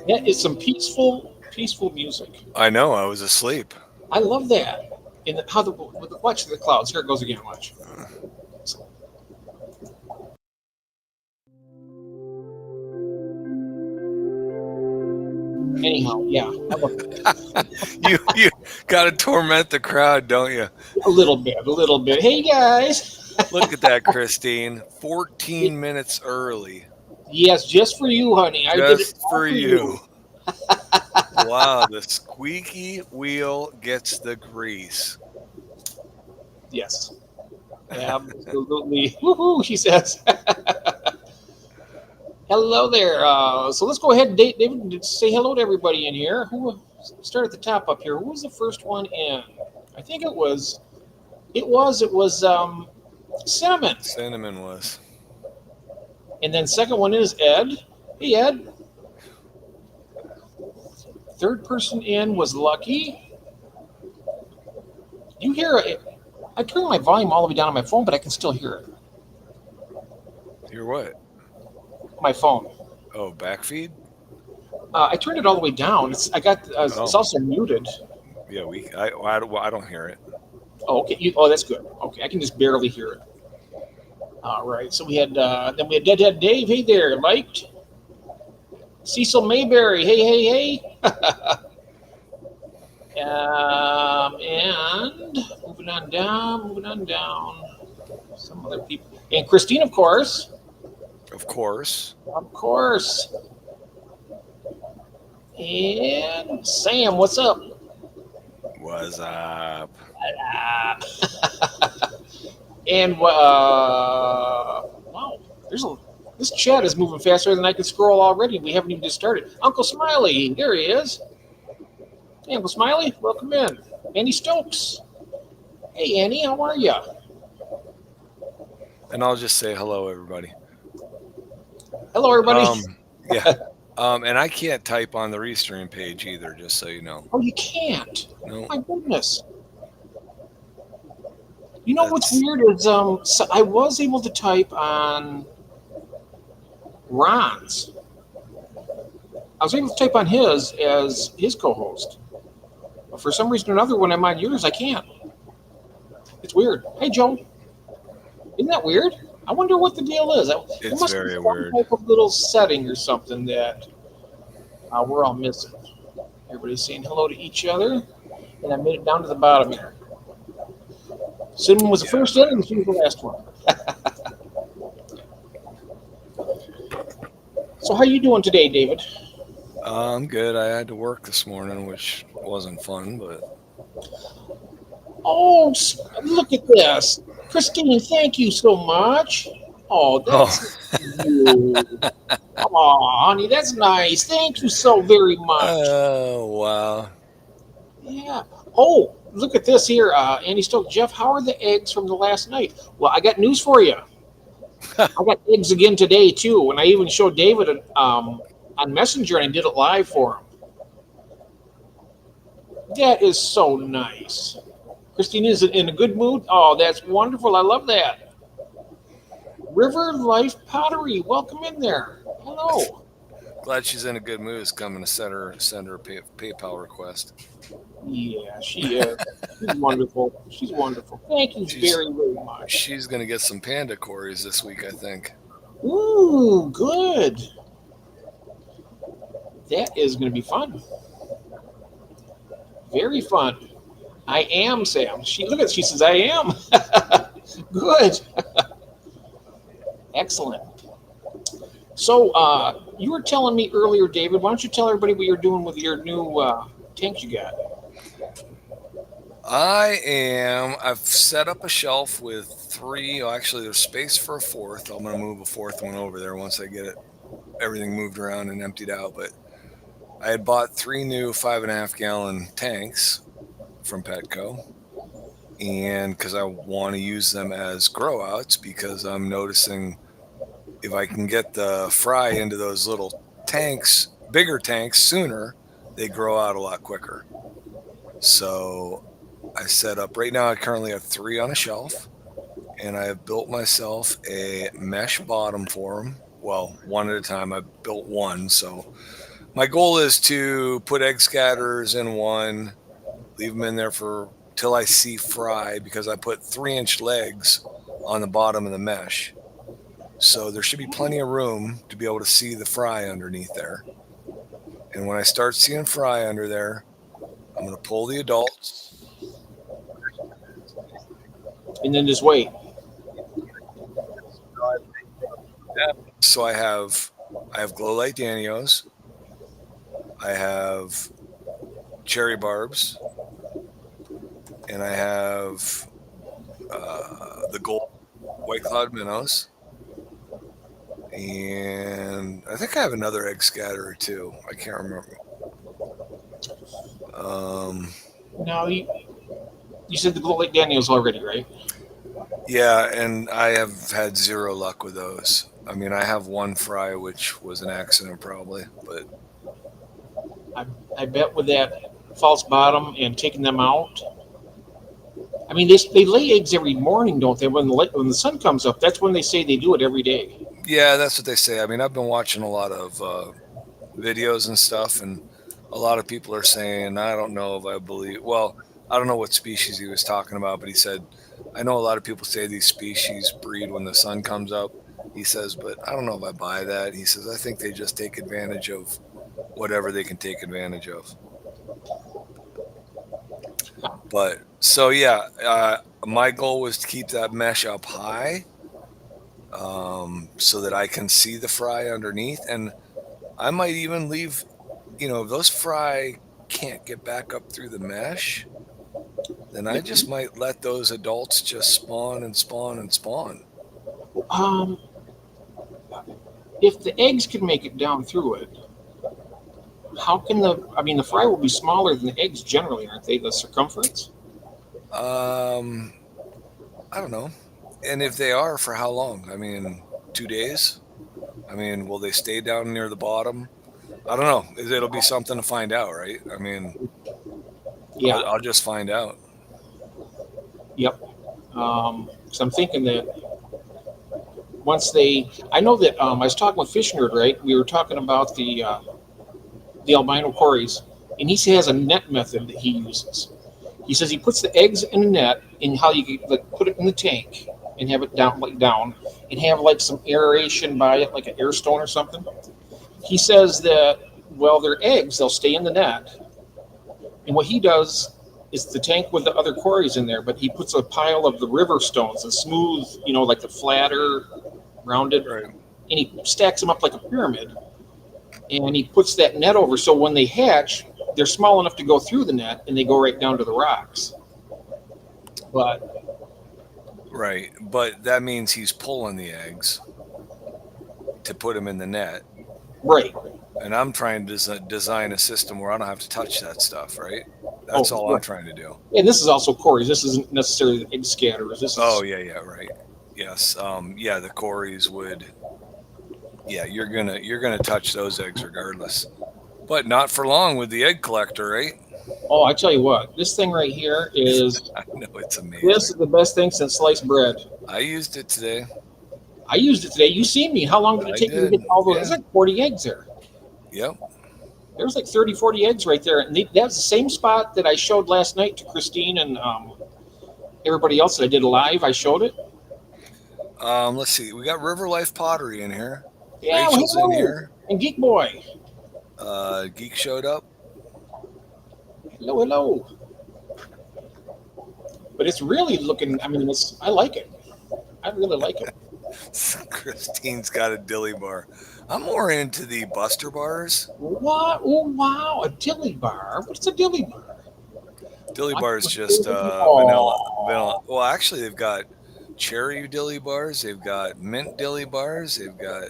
Yeah, it's some peaceful music. I know. I was asleep. I love that. And how the watch the clouds. Here it goes again. Watch. So, anyhow, yeah, I love You got to torment the crowd, don't you? a little bit, a little bit. Hey guys. Look at that, Christine. Y- 14 minutes early, Yes, just for you, honey. I did it just all for for you. you. Wow, the squeaky wheel gets the grease. Yes, absolutely. Woohoo! She says. Hello there. So let's go ahead, David, say hello to everybody in here. Who start at the top up here? Who was the first one in? I think it was. It was Cinnamon, Cinnamon was. and then second one is Ed. Hey Ed. Third person in was Lucky. You hear it? I turned my volume all the way down on my phone, but I can still hear it. You're what? My phone. Oh, backfeed? I turned it all the way down. It's Oh, also muted. yeah. I don't hear it. Oh, okay. Oh, that's good. Okay, I can just barely hear it. All right. So we had Deadhead Dave. Hey there, liked Cecil Mayberry. Hey, hey, hey. And moving on down. Some other people. And Christine, of course. Of course. Of course. And Sam, what's up? Was up. And wow, this chat is moving faster than I can scroll already. We haven't even just started. Uncle Smiley, there he is. Hey, Uncle Smiley, welcome in. Annie Stokes. Hey, Annie, how are you? And I'll just say hello, everybody. Hello, everybody. Yeah. And I can't type on the restream page either, just so you know. Oh, you can't. No, My goodness. You know what's that's weird is so I was able to type on Ron's. I was able to type on his as his co-host. But for some reason or another, when I'm on yours, I can't. It's weird. Hey, Joe, isn't that weird? I wonder what the deal is. There it's must be very some weird. type of little setting or something that we're all missing. Everybody's saying hello to each other, and I made it down to the bottom here. Cinnamon was the Yeah. first in, and she was the last one. So, how you doing today, David? I'm good. I had to work this morning, which wasn't fun, but Oh, look at this, Christine. Thank you so much. Oh, oh, that's you. Oh, honey, that's nice. Thank you so very much. oh wow. Yeah. Oh, look at this here, Andy Stoke. Jeff, how are the eggs from the last night? Well, I got news for you. I got eggs again today too, and I even showed David on Messenger, and I did it live for him. That is so nice. Christine is in a good mood. Oh, that's wonderful. I love that. River Life Pottery, welcome in there. Hello. Glad she's in a good mood. Is coming to send her a PayPal request. Yeah, she is. She's wonderful. She's wonderful. Thank you She's very, very much. she's gonna get some panda cories this week, I think. Ooh, good. That is going to be fun. Very fun. I am Sam. She look at. She says I am. Good. Excellent. So you were telling me earlier, David. Why don't you tell everybody what you're doing with your new tanks you got? I've set up a shelf with three. Oh, actually, there's space for a fourth. I'm gonna move a fourth one over there once I get everything moved around and emptied out. But I had bought three new 5.5 gallon tanks from Petco, and because I want to use them as grow outs, because I'm noticing if I can get the fry into those little tanks, bigger tanks sooner, they grow out a lot quicker. So I set up right now. I currently have three on a shelf, and I have built myself a mesh bottom for them. Well, one at a time. I built one, so My goal is to put egg scatters in one, leave them in there for till I see fry, because I put 3-inch legs on the bottom of the mesh. So there should be plenty of room to be able to see the fry underneath there. And when I start seeing fry under there, I'm going to pull the adults. And then just wait. So I have glow light Danios. I have cherry barbs, and I have the gold white cloud minnows, and I think I have another egg scatterer too. I can't remember. Now you said the Glow Lake Daniels already, right? Yeah, and I have had zero luck with those. I mean, I have one fry, which was an accident probably, but I, I bet with that false bottom and taking them out. I mean, they lay eggs every morning, don't they? When the sun comes up, that's when they say they do it every day. yeah, that's what they say. I mean, I've been watching a lot of videos and stuff, and a lot of people are saying, I don't know if I believe, well, I don't know what species he was talking about, but he said, I know a lot of people say these species breed when the sun comes up. He says, but I don't know if I buy that. He says, I think they just take advantage of whatever they can take advantage of. But so, yeah, my goal was to keep that mesh up high, so that I can see the fry underneath. And I might even leave, if those fry can't get back up through the mesh, then I just might let those adults just spawn and spawn and spawn. Um, if the eggs can make it down through it, how can the fry will be smaller than the eggs generally, aren't they? The circumference. Um, I don't know. And if they are, for how long? I mean, 2 days? I mean, will they stay down near the bottom? I don't know. It'll be something to find out, right? I mean, Yeah. I'll just find out. Yep. So I'm thinking that I know that I was talking with Fish Nerd, right? We were talking about the albino cories, and he has a net method that he uses. He says he puts the eggs in a net, and how you could like put it in the tank and have it down, and have like some aeration by it, like an air stone or something. He says that they're eggs, they'll stay in the net, and what he does is the tank with the other quarries in there, but he puts a pile of the river stones, the smooth, like the flatter, rounded, Right. and he stacks them up like a pyramid, and he puts that net over, so when they hatch, they're small enough to go through the net, and they go right down to the rocks. But Right. But that means he's pulling the eggs to put them in the net. right, And I'm trying to design a system where I don't have to touch that stuff, right? oh, That's all yeah. I'm trying to do. And this is also quarries. This isn't necessarily the egg scatterers. This is Oh, yeah, right. Yes. Yeah, the Corys would. Yeah, you're gonna touch those eggs regardless, but not for long with the egg collector, right? Oh, I tell you what, this thing right here is I know it's this amazing. is the best thing since sliced bread. I used it today. I used it today. You seen me. How long did it I take me to did. get all those? Yeah. There's like 40 eggs there. Yep. There's like 30, 40 eggs right there. And that's the same spot that I showed last night to Christine and everybody else that I did live. I showed it. Let's see. We got River Life Pottery in here. Yeah, Rachel's in hello. here. And Geek Boy. Geek showed up. Hello, hello. But it's really looking, I like it. I really like it. Christine's got a dilly bar. I'm more into the Buster bars. What? Oh, wow. A dilly bar. What's a dilly bar? Dilly I bar is was just thinking, vanilla. Well, actually, they've got cherry dilly bars. They've got mint dilly bars. They've got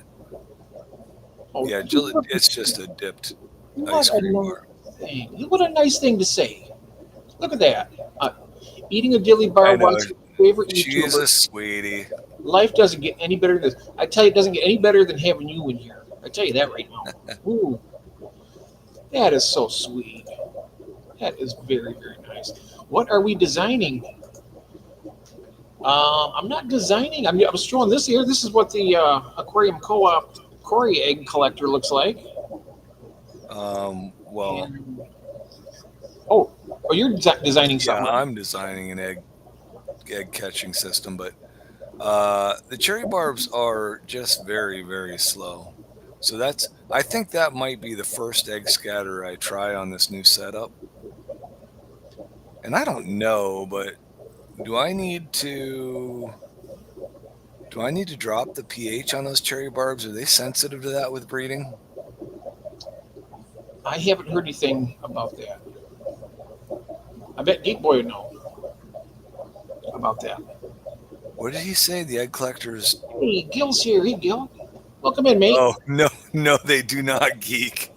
it's just a dipped ice what a cream nice bar. thing. What a nice thing to say. Look at that. Eating a dilly bar I know. watching your favorite She's a YouTuber. sweetie. Life doesn't get any better than this. I tell you, it doesn't get any better than having you in here. I tell you that right now. Ooh, that is so sweet. That is very, very nice. What are we designing? I'm not designing. I was showing this here. This is what the Aquarium Co-op Cory egg collector looks like. Well, And you're designing yeah, something, right? I'm designing an egg catching system, but the cherry barbs are just very, very slow. So I think that might be the first egg scatter I try on this new setup. And I don't know, but do I need to drop the pH on those cherry barbs? Are they sensitive to that with breeding? I haven't heard anything about that. I bet Geek Boy would know about that. What did he say? The egg collectors? Hey, Gil's here. Hey, Gil. Welcome in, mate. Oh, no, no, they do not, geek.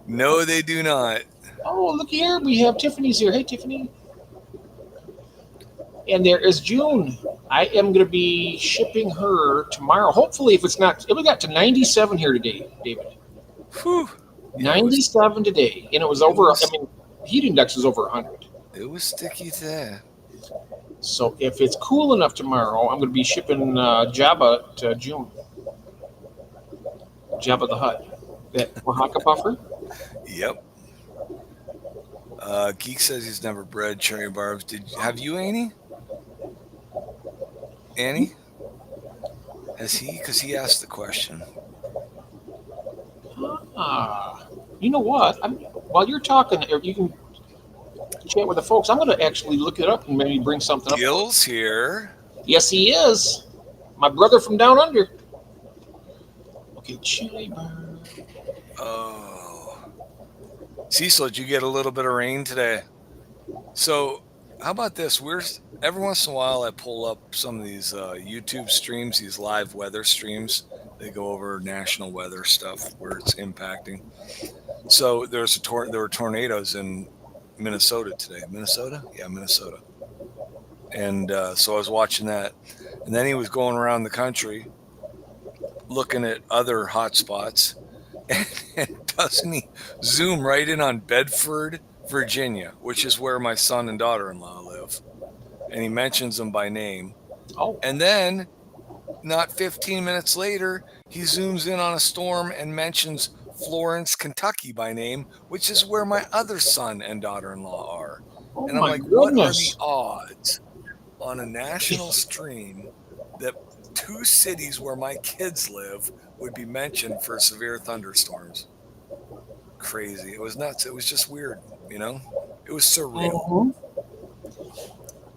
No, they do not. Oh, look here. We have Tiffany's here. Hey, Tiffany. And there is June. I am going to be shipping her tomorrow. Hopefully, if it's not, we got to 97 here today, David. Whew. Yeah, 97 today, and it was over. I mean, heat index was over 100. it was sticky today. So if it's cool enough tomorrow, I'm going to be shipping Jabba to June. Jabba the Hutt, that Oaxaca buffer. Yep. Geek says he's never bred cherry barbs. Have you, Annie? Annie? Has he? Because he asked the question. You know what? While you're talking, you can chat with the folks. I'm going to actually look it up and maybe bring something up. Gil's here. Yes, he is. My brother from down under. Okay, cherry bird. Oh. Cecil, did you get a little bit of rain today? So, how about this? Every once in a while, I pull up some of these YouTube streams, these live weather streams. They go over national weather stuff where it's impacting. So there were tornadoes in Minnesota today. Minnesota? Yeah, Minnesota. And so I was watching that. And then he was going around the country looking at other hot spots. And doesn't he zoom right in on Bedford, Virginia, which is where my son and daughter-in-law live. And he mentions them by name. Oh. And then, not 15 minutes later, he zooms in on a storm and mentions Florence, Kentucky by name, which is where my other son and daughter-in-law are. Oh, and I'm like, goodness. what are the odds on a national stream that 2 cities where my kids live would be mentioned for severe thunderstorms? Crazy. It was nuts. It was just weird, you know? It was surreal.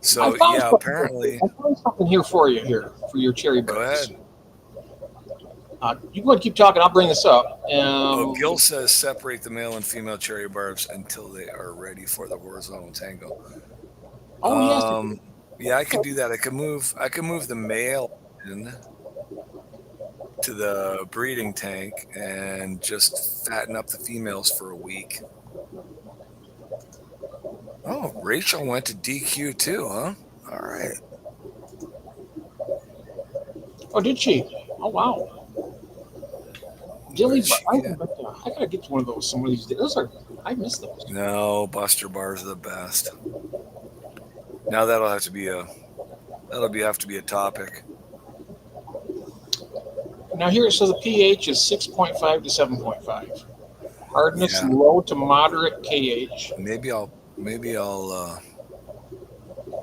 So, yeah, apparently. I found something here for your cherry birds. Go ahead. You go ahead and keep talking. I'll bring this up. Gil says separate the male and female cherry barbs until they are ready for the horizontal tango. Oh, yes. Yeah, I could do that. I could move the male in to the breeding tank and just fatten up the females for a week. Oh, Rachel went to DQ too, huh? All right. Oh, did she? Oh, wow. Dilly, I gotta get to one of those some of these days. I miss those. No, Buster bars are the best. Now that'll have to be a topic. Now here it says the pH is 6.5 to 7.5. Hardness low to moderate KH. Maybe I'm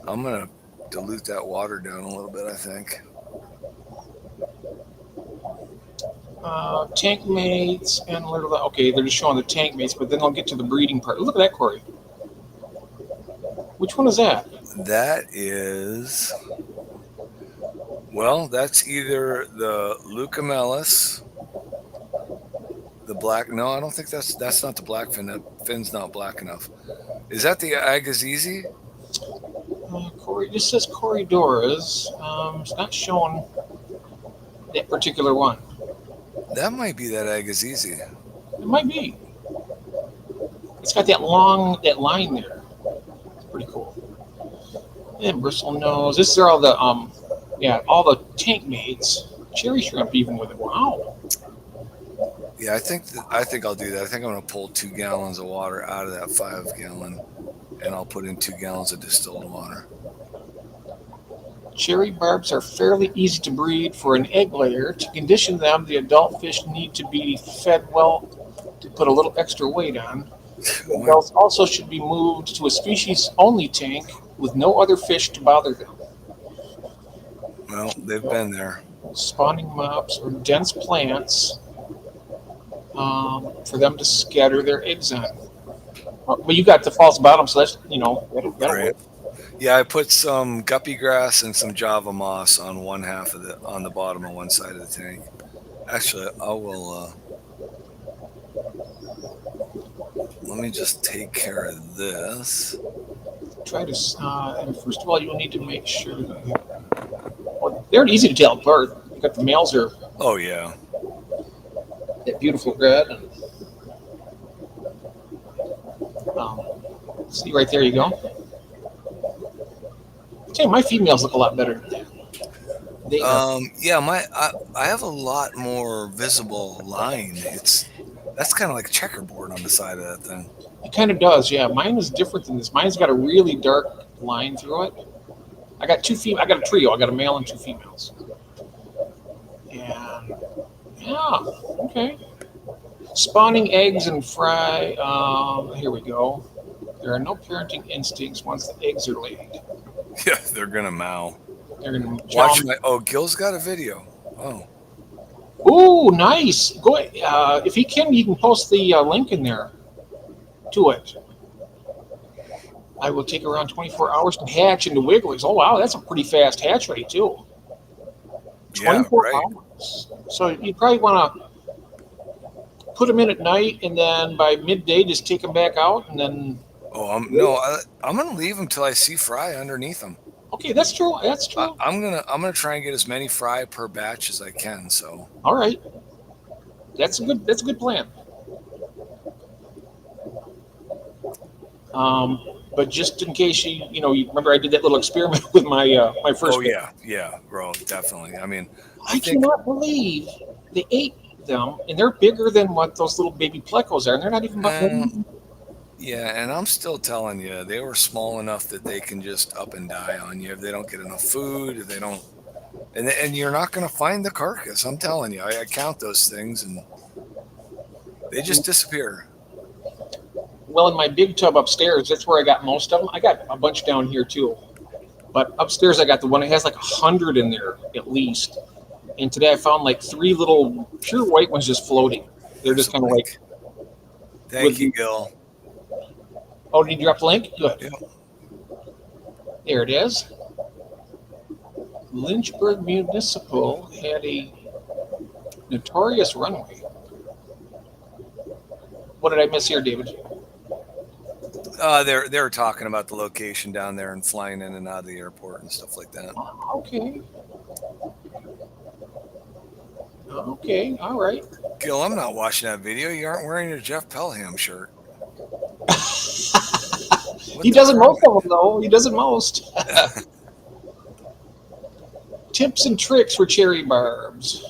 gonna dilute that water down a little bit, I think. Tank mates and okay, they're just showing the tank mates, but then they'll get to the breeding part. Look at that, Corey. Which one is that? That is, well, that's either the Leucomelis, the black. No, I don't think that's not the black fin. That fin's not black enough. Is that the Agassiz? Corey, this says Corridoras. It's not showing that particular one. That might be that Agassiz. It might be. It's got that line there. It's pretty cool. And bristle nose. This is all the all the tank mates. Cherry shrimp even with it. Wow. Yeah, I think I'll do that. I think I'm gonna pull 2 gallons of water out of that 5 gallon, and I'll put in 2 gallons of distilled water. Cherry barbs are fairly easy to breed for an egg layer. To condition them, the adult fish need to be fed well to put a little extra weight on. The My, adults also should be moved to a species only tank with no other fish to bother them. well, they've been there. Spawning mops or dense plants for them to scatter their eggs on. But you got the false bottom, so that's that'll Right. work. Yeah, I put some guppy grass and some Java moss on one half of on the bottom of one side of the tank. Actually, I will. Let me just take care of this. Try to. And first of all, you'll need to make sure well, they're easy to tell apart. You got the males are Oh yeah. that beautiful red, and um, see right there you go. Okay, my females look a lot better than that. They are. Yeah, I have a lot more visible line. That's kind of like checkerboard on the side of that thing. It kind of does, yeah. Mine is different than this. Mine's got a really dark line through it. I got I got a trio. I got a male and two females. And yeah, okay. Spawning eggs and fry. Here we go. There are no parenting instincts once the eggs are laid. Yeah, they're gonna mow. They're gonna Watch jump. my. Oh, Gil's got a video. Oh, Ooh, nice. Go ahead. If he can, you can post the link in there to it. I will take around 24 hours to hatch into wigglers. Oh wow, that's a pretty fast hatch rate too. yeah, 24 right. hours. So you probably want to put them in at night, and then by midday, just take them back out, and then. Oh, no, I'm gonna leave them till I see fry underneath them. Okay, that's true. That's true. I'm gonna try and get as many fry per batch as I can. So All right, that's a good plan. But just in case you remember I did that little experiment with my first. oh yeah, bro, definitely. I mean, I I think cannot believe they ate them, and they're bigger than what those little baby plecos are, and they're not even. uh, yeah, and I'm still telling you, they were small enough that they can just up and die on you if they don't get enough food, if they don't, and you're not gonna find the carcass. I'm telling you, I count those things and they just disappear. Well, in my big tub upstairs, that's where I got most of them. I got a bunch down here too, but upstairs I got the one that has like 100 in there at least. And today I found like three little pure white ones just floating. They're There's just a kind of link. like. Thank you, Gil. Oh, did you drop the link? Good. Yep. There it is. Lynchburg Municipal had a notorious runway. What did I miss here, David? They're talking about the location down there and flying in and out of the airport and stuff like that. Okay. Okay. All right. Gil, I'm not watching that video. You aren't wearing your Jeff Pelham shirt. He doesn't most of them though. He doesn't most. Tips and tricks for cherry barbs.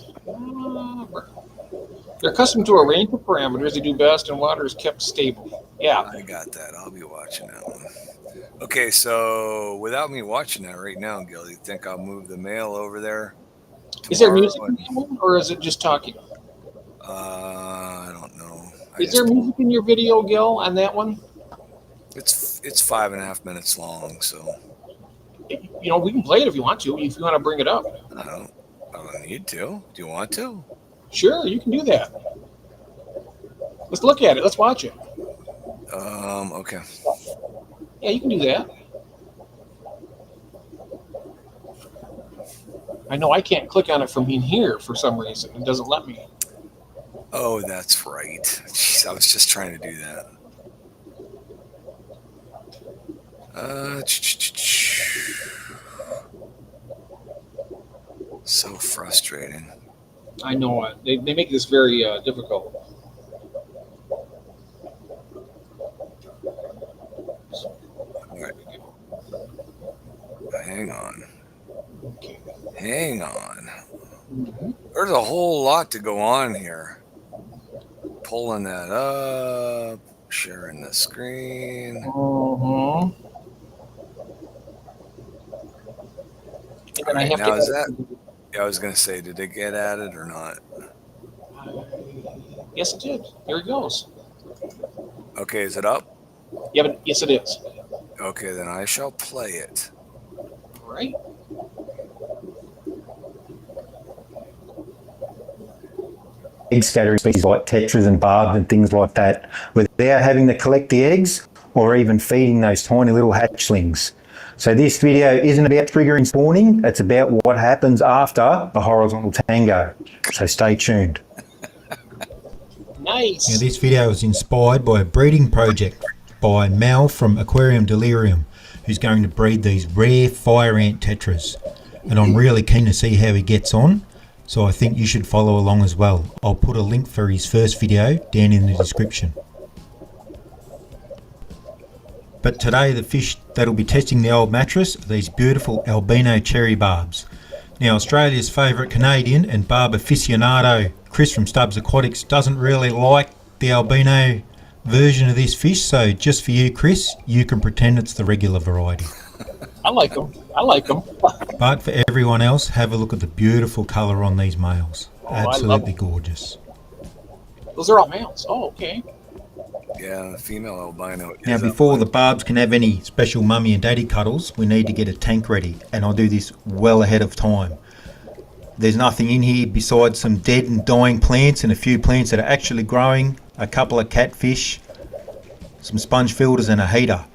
They're accustomed to a range of parameters. They do best and water is kept stable. Yeah. I got that. I'll be watching that one. Okay, so without me watching that right now, Gil, you think I'll move the mail over there? Is there music in this one, or is it just talking? I don't know. Is there music in your video, Gil, on that one? It's 5.5 minutes long, so We can play it if you want to. If you want to bring it up, I don't need to. Do you want to? sure, you can do that. Let's look at it. Let's watch it. Okay. Yeah, you can do that. I know I can't click on it from in here for some reason. It doesn't let me. Oh, that's right. Jeez, I was just trying to do that. So frustrating. I know it. They make this very difficult. All right. Hang on. Okay. Hang on. Mm-hmm. There's a whole lot to go on here. Pulling that up, sharing the screen. Uh-huh. then I right, have now is to. that? Yeah, I was gonna say, did it get added or not? Yes, it did. Here it goes. Okay, is it up? Yeah, but yes, it is. Okay, then I shall play it. All right. Egg scattering species like tetras and barbs and things like that without having to collect the eggs or even feeding those tiny little hatchlings. So this video isn't about triggering spawning, it's about what happens after a horizontal tango. So stay tuned. Nice. Now, this video is inspired by a breeding project by Mel from Aquarium Delirium, who's going to breed these rare fire ant tetras. And I'm really keen to see how he gets on, so I think you should follow along as well. I'll put a link for his first video down in the description. But today the fish that'll be testing the old mattress are these beautiful albino cherry barbs. Now, Australia's favourite Canadian and barb aficionado Chris from Stubbs Aquatics doesn't really like the albino version of this fish, so just for you, Chris, you can pretend it's the regular variety. I like them. I like them. But for everyone else, have a look at the beautiful colour on these males. I love Absolutely them. gorgeous. Those are all males. Oh, okay. Yeah, the female albino. Now, is before up. the barbs can have any special mummy and daddy cuddles, we need to get a tank ready, and I'll do this well ahead of time. There's nothing in here besides some dead and dying plants and a few plants that are actually growing, a couple of catfish, some sponge filters and a heater.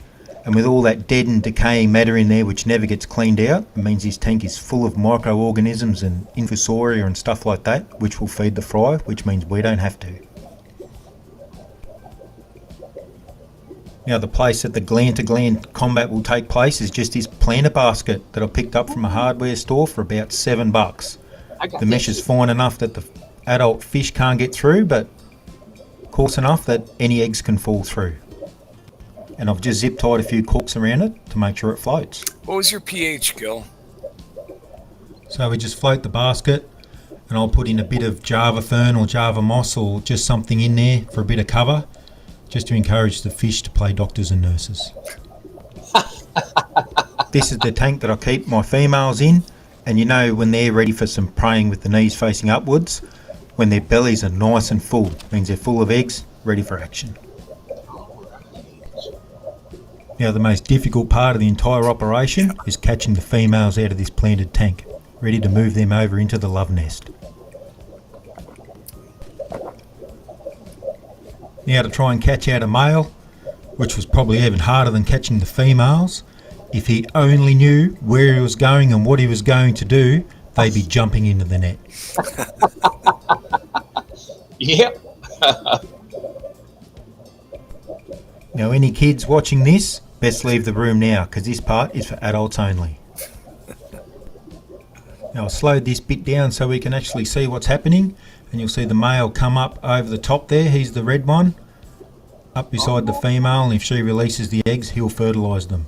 And with all that dead and decaying matter in there which never gets cleaned out, it means this tank is full of microorganisms and infusoria and stuff like that, which will feed the fry, which means we don't have to. Now, the place that the gland-to-gland combat will take place is just this planter basket that I picked up from a hardware store for about $7. I got The mesh is fine enough that the adult fish can't get through, but coarse enough that any eggs can fall through. And I've just zip tied a few corks around it to make sure it floats. What was your pH, Gil? So we just float the basket, and I'll put in a bit of Java fern or Java moss or just something in there for a bit of cover, just to encourage the fish to play doctors and nurses. This is the tank that I keep my females in, and you know when they're ready for some preying with the knees facing upwards, when their bellies are nice and full, means they're full of eggs, ready for action. Now, the most difficult part of the entire operation is catching the females out of this planted tank, ready to move them over into the love nest. Now, to try and catch out a male, which was probably even harder than catching the females, if he only knew where he was going and what he was going to do, they'd be jumping into the net. Yep. Now, any kids watching this, best leave the room now, because this part is for adults only. Now, I'll slow this bit down so we can actually see what's happening, and you'll see the male come up over the top there. He's the red one, up beside the female, and if she releases the eggs, he'll fertilise them.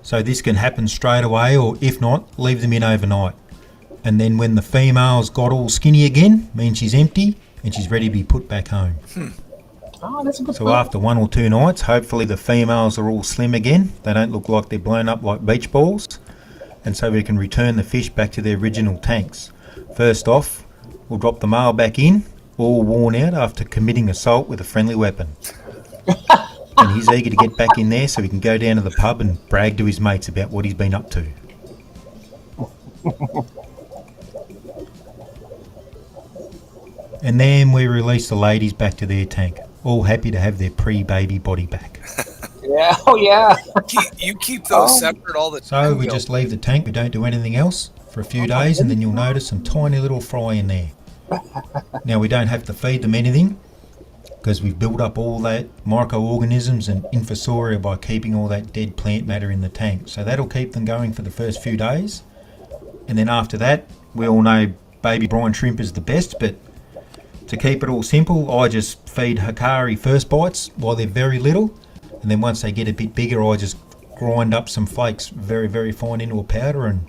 So this can happen straight away, or if not, leave them in overnight. And then when the female's got all skinny again, means she's empty and she's ready to be put back home. Oh, that's a good So point. after 1 or 2 nights, hopefully the females are all slim again. They don't look like they're blown up like beach balls. And so we can return the fish back to their original tanks. First off, we'll drop the male back in, all worn out after committing assault with a friendly weapon. And he's eager to get back in there so he can go down to the pub and brag to his mates about what he's been up to. And then we release the ladies back to their tank, all happy to have their pre-baby body back. Yeah. Oh, yeah. You keep those separate all the time. So we Gil. just leave the tank, we don't do anything else for a few days, and then you'll notice some tiny little fry in there. Now, we don't have to feed them anything because we've built up all that microorganisms and infusoria by keeping all that dead plant matter in the tank. So that'll keep them going for the first few days. And then after that, we all know baby brine shrimp is the best, but to keep it all simple, I just feed Hikari first bites while they're very little, and then once they get a bit bigger, I just grind up some flakes very, very fine into a powder and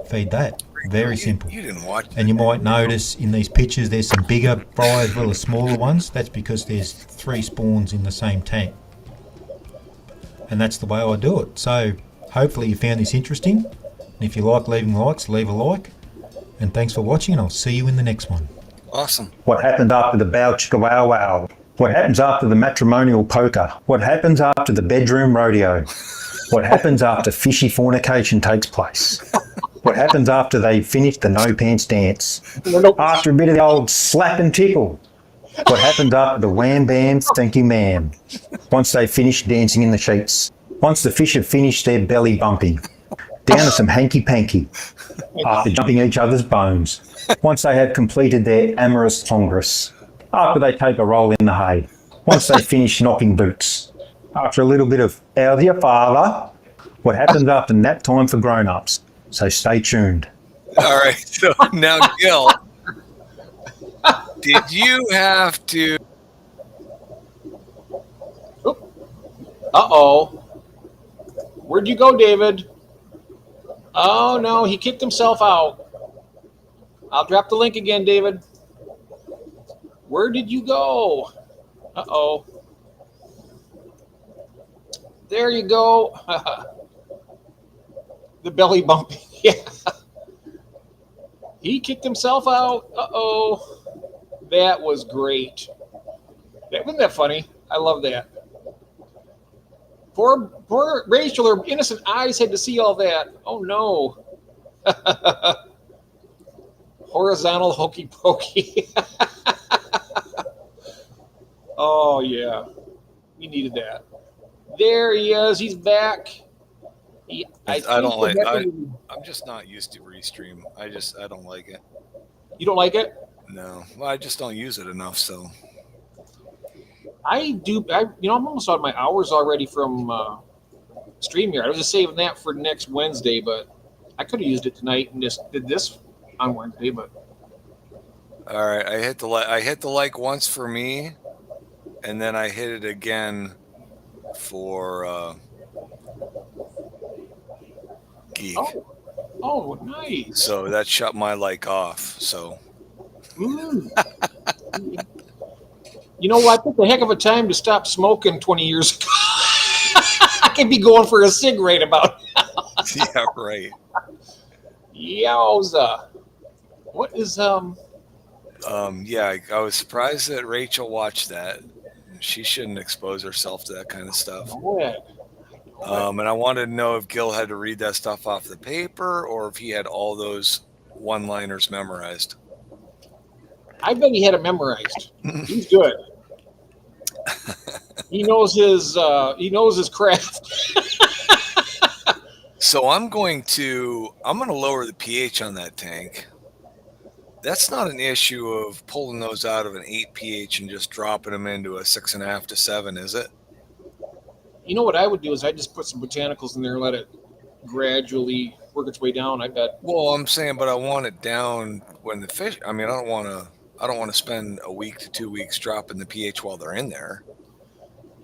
feed that. Very simple. You didn't watch And you might notice in these pictures there's some bigger fry as well as smaller ones. That's because there's 3 spawns in the same tank. And that's the way I do it. So hopefully you found this interesting. And if you like leaving likes, leave a like. And thanks for watching, and I'll see you in the next one. Awesome. What happens after the bow chicka wow wow? What happens after the matrimonial poker? What happens after the bedroom rodeo? What happens after fishy fornication takes place? What happens after they finish the no pants dance? After a bit of the old slap and tickle? What happens after the wham bam thank you ma'am? Once they finish dancing in the sheets? Once the fish have finished their belly bumping? Down to some hanky panky after jumping each other's bones? Once they have completed their amorous congress? After they take a roll in the hay? Once they finish knocking boots? After a little bit of how's your father? What happens after nap time for grown-ups? So stay tuned. All right. So now, Gil, did you have to? Uh-oh. Where'd you go, David? Oh, no, he kicked himself out. I'll drop the link again, David. Where did you go? Uh-oh. There you go. The belly bumping. Yeah. He kicked himself out. Uh-oh. That was great. Wasn't that funny? I love that. Poor Rachel, her innocent eyes had to see all that. Oh, no. Horizontal hokey pokey. Oh, yeah. We needed that. There he is. He's back. I don't like. I'm just not used to Restream. I don't like it. You don't like it? No, well, I just don't use it enough. So I do. I'm almost on my hours already from StreamYard. I was just saving that for next Wednesday, but I could have used it tonight and just did this on Wednesday. But all right, I hit the like once for me, and then I hit it again for Geek. Oh, nice. So that shut my like off. So. You know what? I took a heck of a time to stop smoking 20 years ago. I could be going for a cig right about now. Yeah, right. Yowza. What is yeah, I was surprised that Rachel watched that. She shouldn't expose herself to that kind of stuff. And I wanted to know if Gil had to read that stuff off the paper or if he had all those one-liners memorized. I bet he had it memorized. He's good. He knows his craft. So I'm going to lower the pH on that tank. That's not an issue of pulling those out of an 8 pH and just dropping them into a 6.5 to 7, is it? You know what I would do is I'd just put some botanicals in there and let it gradually work its way down. I bet. Well, I'm saying, but I want it down when the fish. I mean, I don't want to spend a week to 2 weeks dropping the pH while they're in there.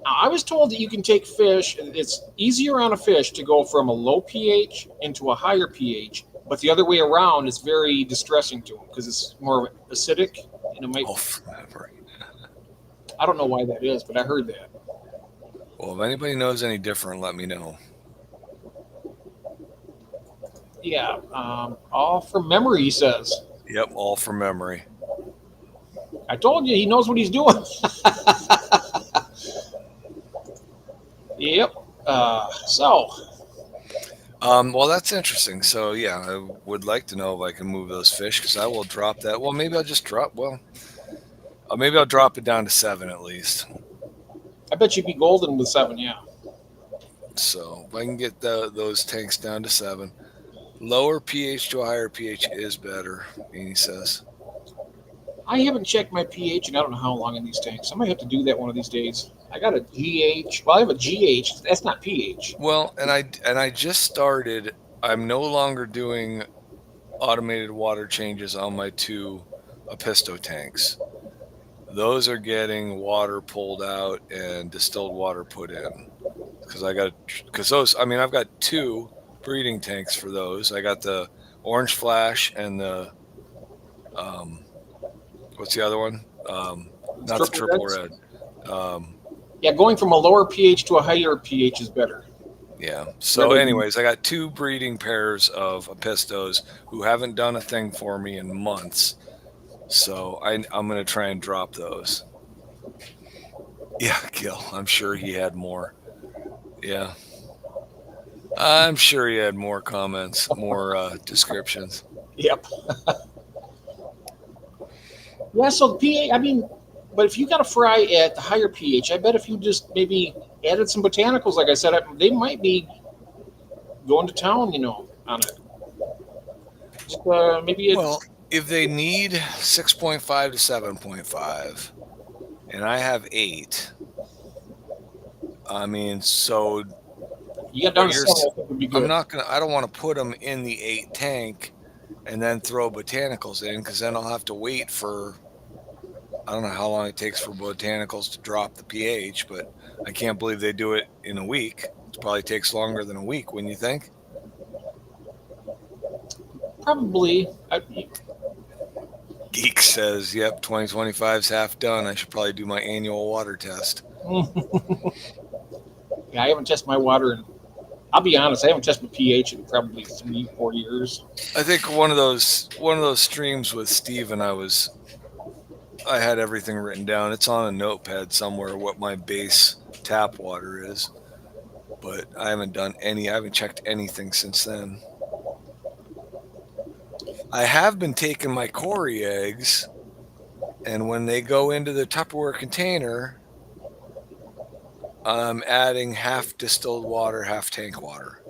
I was told that you can take fish. It's easier on a fish to go from a low pH into a higher pH, but the other way around is very distressing to them because it's more acidic and it might. Oh, right. I don't know why that is, but I heard that. Well, if anybody knows any different, let me know. Yeah, all from memory, he says. Yep, all from memory. I told you, he knows what he's doing. Yep. Well, that's interesting. So, yeah, I would like to know if I can move those fish because I will drop that. Well, maybe I'll just drop. Well, maybe I'll drop it down to 7 at least. I bet you'd be golden with 7, yeah. So if I can get those tanks down to 7, lower pH to a higher pH is better, he says. I haven't checked my pH and I don't know how long in these tanks. I might have to do that one of these days. I got a GH. Well, I have a GH. That's not pH. Well, and I just started. I'm no longer doing automated water changes on my 2 Apisto tanks. Those are getting water pulled out and distilled water put in. I've got 2 breeding tanks for those. I got the Orange Flash and the what's the other one? Not the Triple Red. Yeah, going from a lower pH to a higher pH is better. Yeah. So, anyways, I got 2 breeding pairs of Epistos who haven't done a thing for me in months. So I'm going to try and drop those. Yeah, Gil. I'm sure he had more. Yeah. I'm sure he had more comments, more descriptions. Yep. Yeah, so the pH, I mean, but if you got to fry at the higher pH, I bet if you just maybe added some botanicals, like I said, they might be going to town, on it. Just, maybe it's, Well, if they need 6.5 to 7.5, and I have 8, I mean, so you got down to you're 7, I think would be good. I don't want to put them in the 8 tank and then throw botanicals in, because then I'll have to wait for, I don't know how long it takes for botanicals to drop the pH, but I can't believe they do it in a week. It probably takes longer than a week, wouldn't you think? Probably. Geek says, yep, 2025's half done. I should probably do my annual water test. Yeah, I haven't tested my water in, I'll be honest, I haven't tested my pH in probably 3-4 years. I think one of those streams with Steve and I had everything written down. It's on a notepad somewhere what my base tap water is, but I haven't checked anything since then. I have been taking my Cory eggs, and when they go into the Tupperware container, I'm adding half distilled water, half tank water.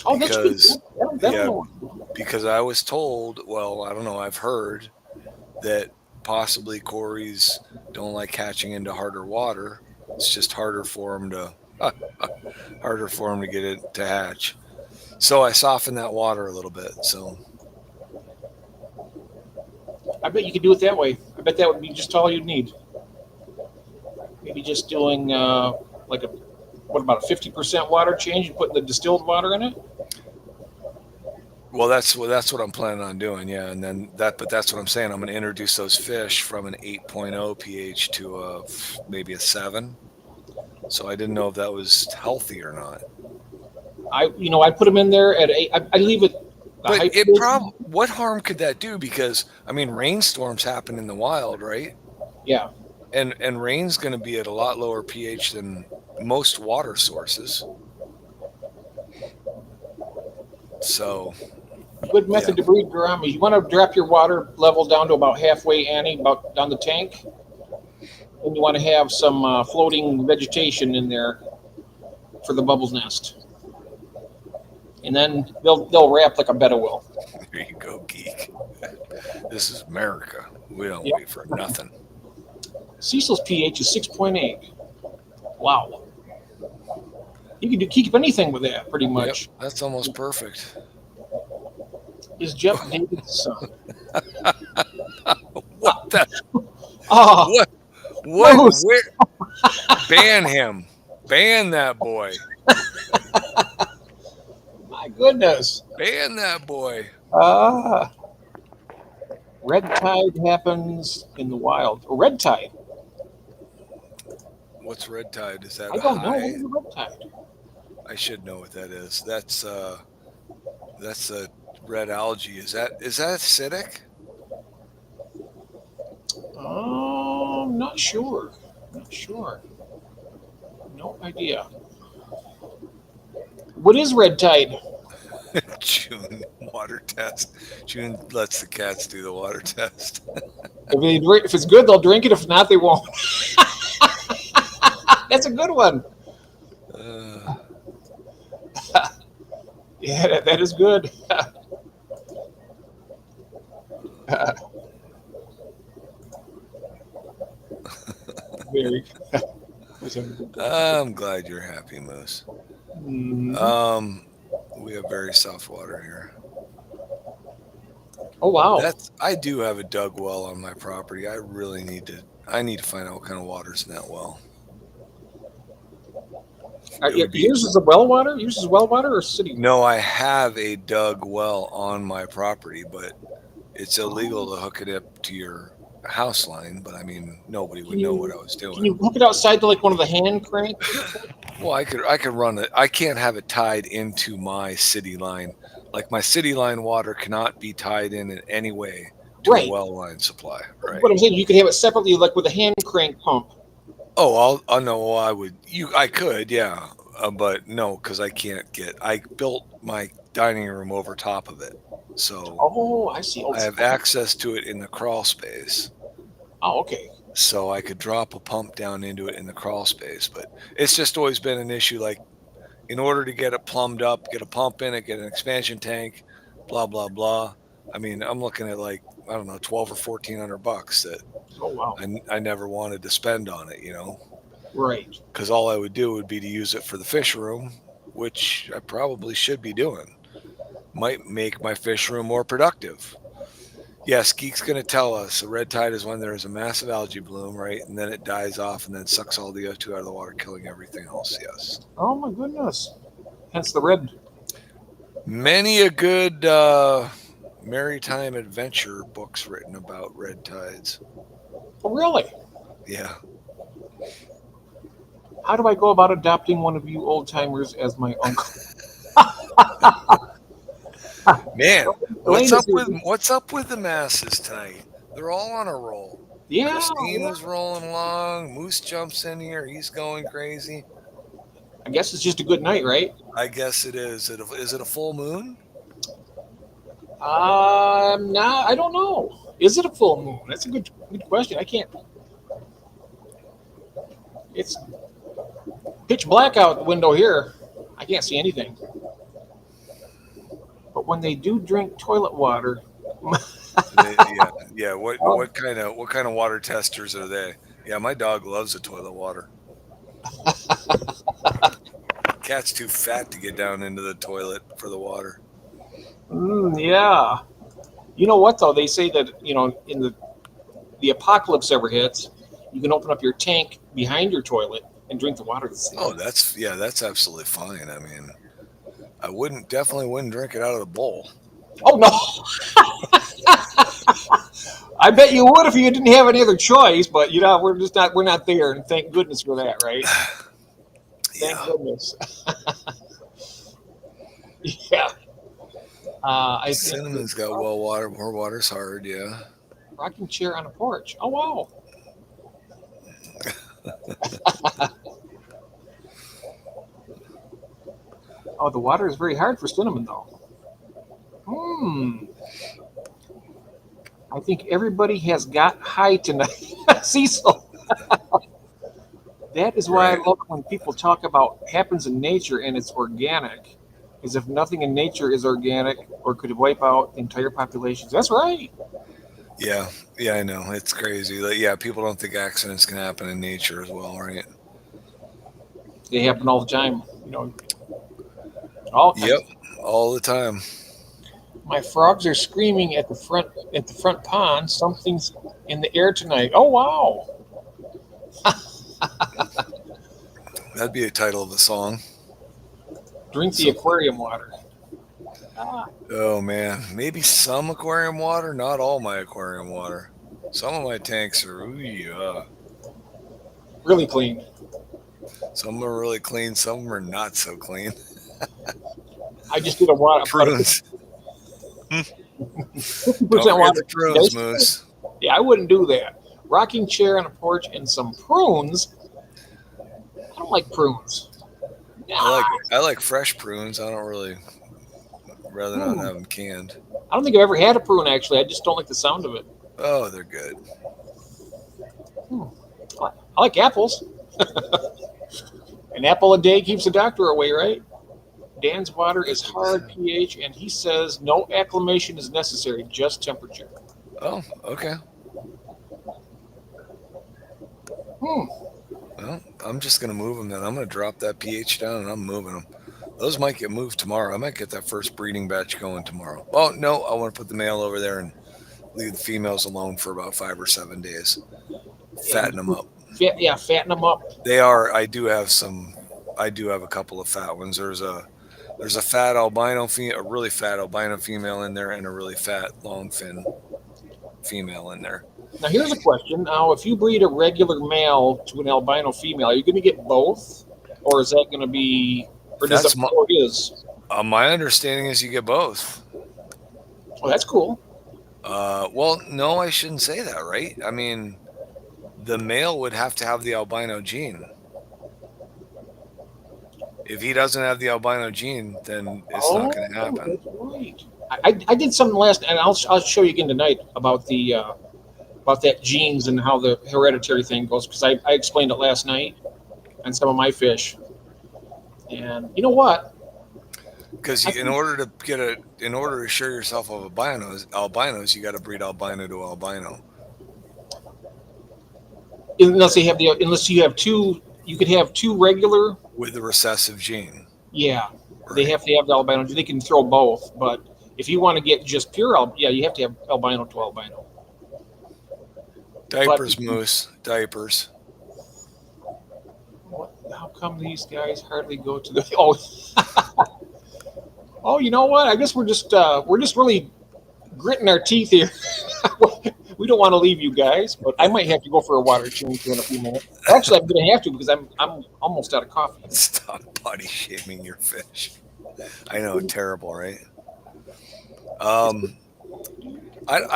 Oh, that's good. Because I was told, well, I don't know, I've heard that possibly Corys don't like hatching into harder water. It's just harder for them to get it to hatch. So I softened that water a little bit. So I bet you could do it that way. I bet that would be just all you'd need. Maybe just doing what about a 50% water change and putting the distilled water in it? Well, that's what I'm planning on doing, yeah. And then but that's what I'm saying. I'm going to introduce those fish from an 8.0 pH to maybe a 7. So I didn't know if that was healthy or not. I put them in there at 8. I leave it. But what harm could that do? Because I mean, rainstorms happen in the wild, right? Yeah. And rain's going to be at a lot lower pH than most water sources. So. Good method to breed gouramis. You want to drop your water level down to about halfway, Annie, about down the tank. And you want to have some floating vegetation in there for the bubbles nest. And then they'll wrap like a betta will. There you go, geek. This is America. We don't wait for nothing. Cecil's pH is 6.8. Wow. You can keep anything with that, pretty much. Yep, that's almost perfect. Is Jeff David's son? What the? Oh, what? No. Where? Ban him. Ban that boy. My goodness. Ban that boy. Red tide happens in the wild. Red tide. What's red tide? Is that I don't know. What is a red tide? I should know what that is. That's a red algae. Is that acidic? Not sure. No idea. What is red tide? June water test. June lets the cats do the water test. If it's good, they'll drink it. If not, they won't. That's a good one. Yeah, that is good. Very good. I'm glad you're happy, Moose. Mm-hmm. We have very soft water here. Oh wow! I do have a dug well on my property. I need to find out what kind of water's in that well. Yours is well water? Yours is well water or city? No, I have a dug well on my property, but it's illegal to hook it up to your house line. But I mean, nobody would know what I was doing. Can you hook it outside to like one of the hand cranks? Well, I could run it. I can't have it tied into my city line. Like my city line water cannot be tied in any way to a Right. well line supply, right? But I'm saying you could have it separately, like with a hand crank pump. Oh, I'll know. I would. I could, yeah, but no, because I can't get. I built my dining room over top of it, so Oh, I see. I have access to it in the crawl space. Oh, okay. So I could drop a pump down into it in the crawl space, but it's just always been an issue. Like in order to get it plumbed up, get a pump in it, get an expansion tank, blah blah blah. I mean, I'm looking at like I don't know, $1,200 or $1,400 that Oh, wow. I never wanted to spend on it, Right. because all I would do would be to use it for the fish room, which I probably should be doing. Might make my fish room more productive. Yes, Geek's going to tell us a red tide is when there is a massive algae bloom, right? And then it dies off and then sucks all the O2 out of the water, killing everything else. Yes. Oh, my goodness. Hence the red. Many a good maritime adventure books written about red tides. Oh, really? Yeah. How do I go about adopting one of you old timers as my uncle? Man, Elena what's up with the masses tonight? They're all on a roll. Yeah. Christine was rolling along. Moose jumps in here. He's going crazy. I guess it's just a good night, right? I guess it is. Is it a full moon? I don't know. Is it a full moon? That's a good question. I can't. It's pitch black out the window here. I can't see anything. But when they do drink toilet water, Yeah. What kind of water testers are they? Yeah, my dog loves the toilet water. Cat's too fat to get down into the toilet for the water. yeah. You know what though? They say that in the apocalypse ever hits, you can open up your tank behind your toilet and drink the water. Oh, that's absolutely fine. I mean, I definitely wouldn't drink it out of the bowl. Oh no! I bet you would if you didn't have any other choice. But we're not there, and thank goodness for that, right? Thank goodness. Yeah. I think Cinnamon's got well water. Her water's hard. Yeah. rocking chair on a porch. Oh wow. Oh, the water is very hard for cinnamon, though. I think everybody has got high tonight, Cecil. That is why I love when people talk about happens in nature and it's organic. As if nothing in nature is organic or could wipe out the entire populations. That's right. Yeah, I know. It's crazy. Like, yeah, people don't think accidents can happen in nature as well, right? They happen all the time. All kinds. Yep, all the time. My frogs are screaming at the front pond. Something's in the air tonight. Oh wow! That'd be a title of a song. Drink the aquarium water. Oh man, maybe some aquarium water, not all my aquarium water. Some of my tanks are Really clean. Some are really clean, some of them are not so clean. I just did a water. Prunes. 50% Don't water. forget the prunes, Moose. Yeah, I wouldn't do that. Rocking chair on a porch and some prunes. I don't like prunes. I like fresh prunes. I don't really rather not have them canned. I don't think I've ever had a prune actually. I just don't like the sound of it. Oh, they're good. I like apples. An apple a day keeps the doctor away, right? Dan's water is hard pH, and he says no acclimation is necessary, just temperature. Oh, okay. Well, I'm just going to move them then. I'm going to drop that pH down and I'm moving them. Those might get moved tomorrow. I might get that first breeding batch going tomorrow. Oh, no, I want to put the male over there and leave the females alone for about 5 or 7 days. Fatten them up. Yeah, fatten them up. They are. I do have a couple of fat ones. There's a fat albino female, a really fat albino female in there, and a really fat long fin female in there. Now, here's a question. Now, if you breed a regular male to an albino female, are you going to get both? or is that going to be, or does That's it go his? my understanding is you get both. Oh, that's cool. Well, no, I shouldn't say that, right? I mean, the male would have to have the albino gene. If he doesn't have the albino gene, then it's not going to Oh, happen. that's right. I did something last, and I'll show you again tonight about the about that genes and how the hereditary thing goes, because I explained it last night on some of my fish. And you know what? Because I in think order to in order to assure yourself of albinos, you got to breed albino to albino. unless you have two, you could have two regular. With the recessive gene. Yeah, they Right. have to have the albino. They can throw both, but if you want to get just pure yeah, you have to have albino to albino. But Diapers, Moose. Diapers. how come these guys hardly go to the? Oh, oh, you know what? I guess we're just really gritting our teeth here. We don't want to leave you guys, but I might have to go for a water change here in a few minutes. Actually, I'm going to have to because I'm almost out of coffee. Stop body shaming your fish. I know, terrible, right? I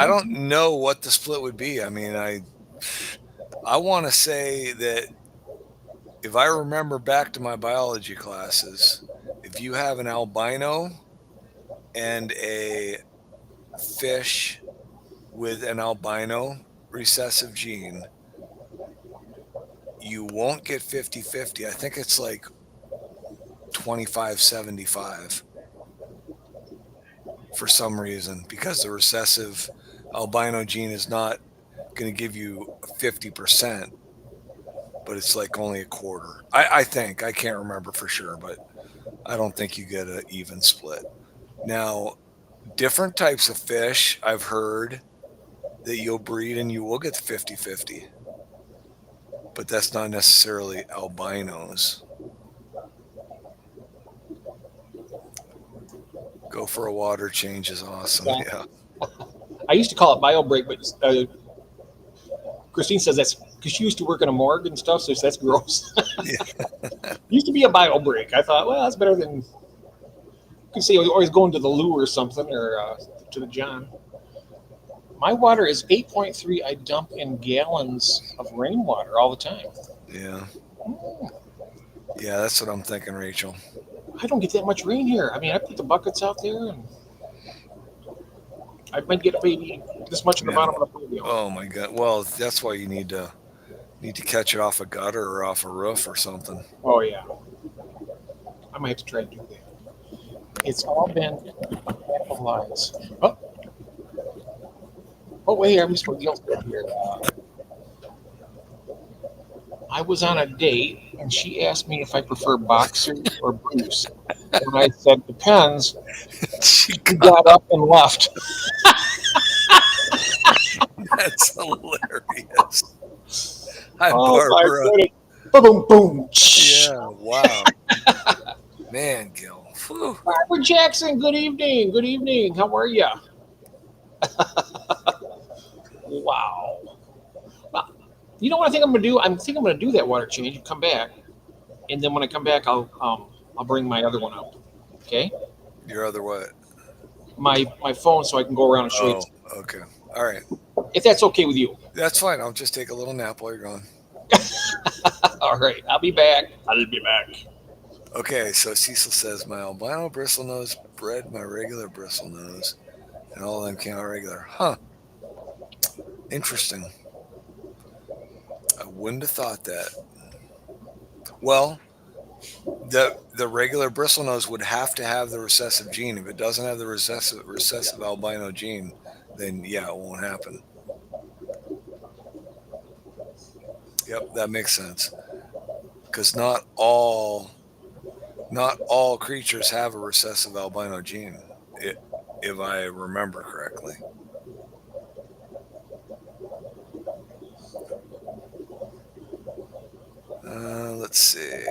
don't know what the split would be. I mean, I want to say that if I remember back to my biology classes, if you have an albino and a fish with an albino recessive gene, you won't get 50-50. I think it's like 25-75 for some reason, because the recessive albino gene is not going to give you 50%, but it's like only a quarter. I think. I can't remember for sure, but I don't think you get an even split. Now, different types of fish, I've heard that you'll breed and you will get 50-50, but that's not necessarily albinos. Go for a water change is awesome. Yeah. I used to call it bio break, but Christine says that's because she used to work in a morgue and stuff, so that's gross. Yeah. Used to be a bio break. I thought, well, that's better than you could say always going to the loo or something, or to the John. My water is 8.3. I dump in gallons of rainwater all the time. Yeah. Yeah, that's what I'm thinking, Rachel. I don't get that much rain here. I mean, I put the buckets out there, and I might get maybe this much in the Yeah. bottom of the patio. Oh my God. Well, that's why you need to catch it off a gutter or off a roof or something. Oh yeah, I might have to try to do that. It's all been capitalized. Oh wait, I missed my deal here. I was on a date, and she asked me if I prefer boxer or Bruce, and I said depends. She got up and left. That's hilarious. Hi, Oh my Barbara. goodness! Boom, boom. Yeah, wow. Man, Gil. Whew. Barbara Jackson, good evening. Good evening. How are you? Wow. Well, you know what I think I'm gonna do? I think I'm gonna do that water change and come back, and then when I come back, I'll bring my other one out. Okay. Your other what? My phone, so I can go around and show you. Oh, okay. All right. If that's okay with you. That's fine. I'll just take a little nap while you're gone. All right. I'll be back. I'll be back. Okay, so Cecil says, my albino bristlenose bred my regular bristlenose, and all of them came out regular. Huh. Interesting. I wouldn't have thought that. Well, the regular bristlenose would have to have the recessive gene. If it doesn't have the recessive albino gene, then yeah, it won't happen. Yep, that makes sense. Because not all creatures have a recessive albino gene, if I remember correctly. Let's see.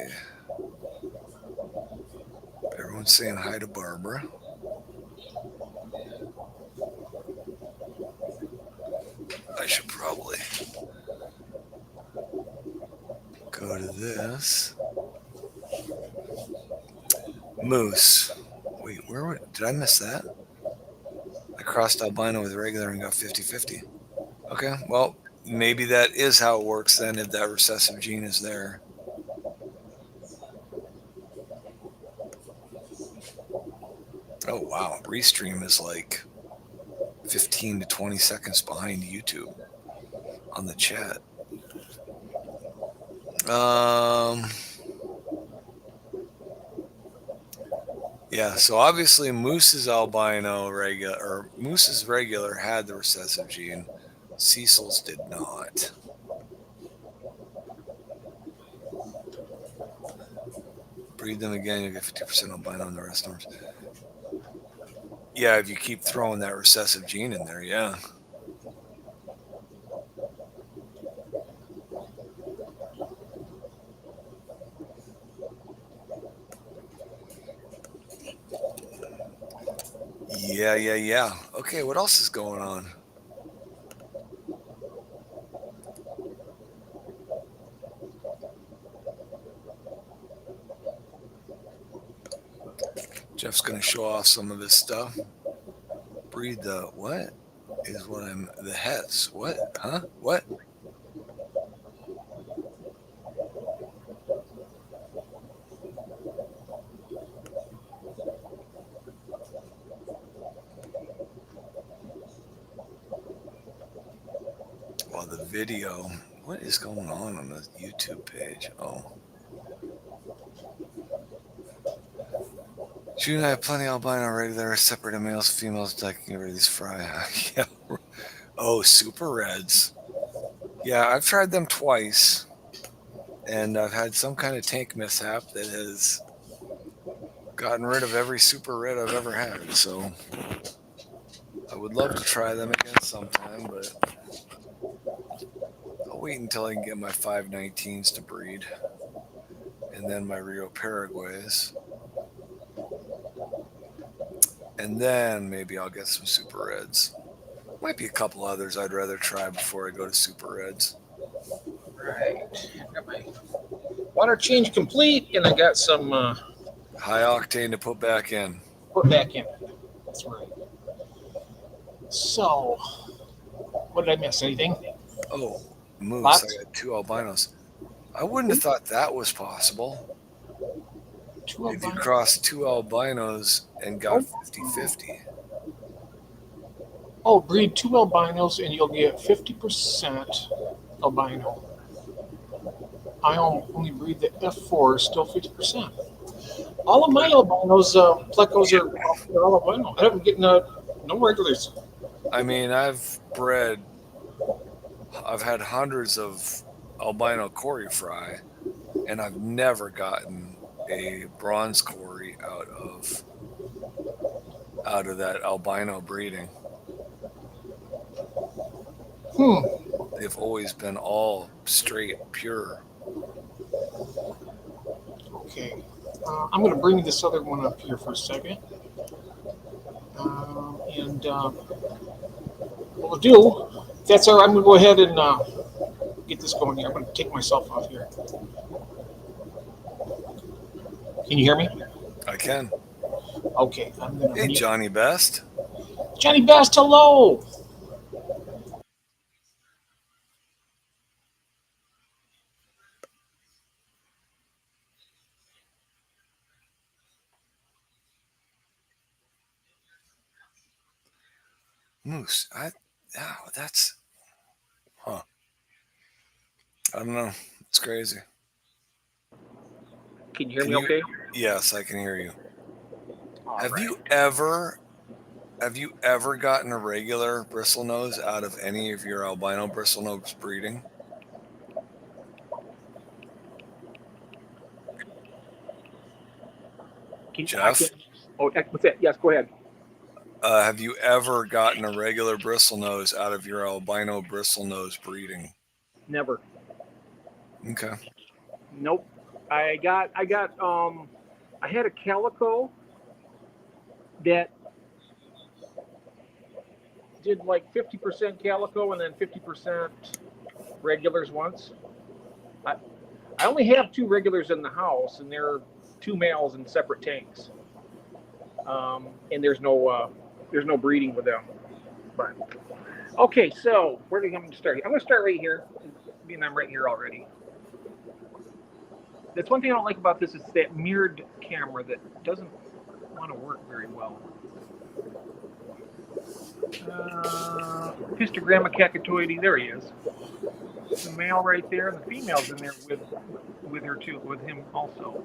Everyone's saying hi to Barbara. I should probably go to this. Moose. Wait, did I miss that? I crossed albino with regular and got 50-50. Okay, well, maybe that is how it works then if that recessive gene is there. Oh, wow. Restream is like 15 to 20 seconds behind YouTube on the chat. Yeah, so obviously Moose's albino regular, or Moose's regular had the recessive gene. Cecil's did not. Breed them again, you get 50% albino on the rest of them. Yeah, if you keep throwing that recessive gene in there, yeah. Yeah. Okay, what else is going on? Jeff's going to show off some of his stuff. Breed the what is what I'm the hets. What? Huh? What? Well, the video. What is going on the YouTube page? Oh. June and I have plenty of albino regular, separated males, females, like these fry. Yeah. Oh, super reds. Yeah, I've tried them twice, and I've had some kind of tank mishap that has gotten rid of every super red I've ever had. So I would love to try them again sometime, but I'll wait until I can get my 519s to breed, and then my Rio Paraguays. And then maybe I'll get some super reds. Might be a couple others I'd rather try before I go to super reds. Right. Got my water change complete, and I got some high octane to put back in. Put back in. That's right. So, what did I miss? Anything? Oh, moose. Lots? I got 2 albinos. I wouldn't have thought that was possible. If you crossed 2 albinos and got 50-50. Oh, breed 2 albinos and you'll get 50% albino. I only breed the F4, still 50%. All of my albinos, plecos are all albino. I haven't getting no regulars. I mean, I've had hundreds of albino Cory fry, and I've never gotten a bronze Cory out of that albino breeding. They've always been all straight, pure. Okay. I'm going to bring this other one up here for a second. And what we'll do, if that's all right, I'm going to go ahead and get this going here. I'm going to take myself off here. Can you hear me? I can. Okay. Hey, Johnny Best. Johnny Best, hello. Moose. That's. Huh. I don't know. It's crazy. Can you hear me okay? Yes, I can hear you. Have right. you ever gotten a regular bristlenose out of any of your albino bristlenose breeding? Jeff? What's that? Yes, go ahead. Have you ever gotten a regular bristlenose out of your albino bristlenose breeding? Never. Okay. Nope. I had a calico that did like 50% calico and then 50% regulars once. I only have 2 regulars in the house, and they're 2 males in separate tanks. and there's no breeding with them. But okay, so where do you want me to start? I'm going to start right here, being I'm right here already. That's one thing I don't like about this is that mirrored camera that doesn't want to work very well. Pistogramma cacatoides, there he is. The male right there, and the female's in there with her too, with him also.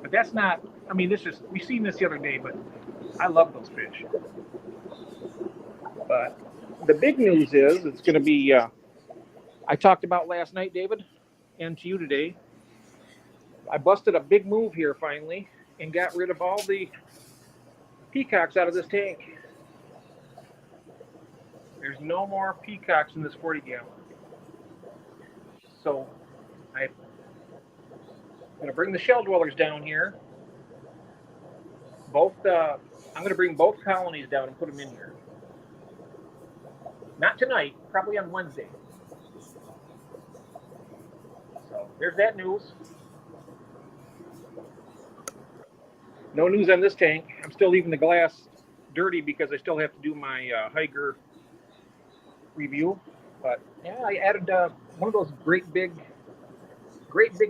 But that's not, I mean, this is, we seen this the other day, but I love those fish. But the big news is, it's going to be, I talked about last night, David, and to you today. I busted a big move here finally and got rid of all the peacocks out of this tank. There's no more peacocks in this 40 gallon. So I'm going to bring the shell dwellers down here. I'm going to bring both colonies down and put them in here. Not tonight, probably on Wednesday. So there's that news. No news on this tank. I'm still leaving the glass dirty because I still have to do my Higer review. But yeah, I added one of those great big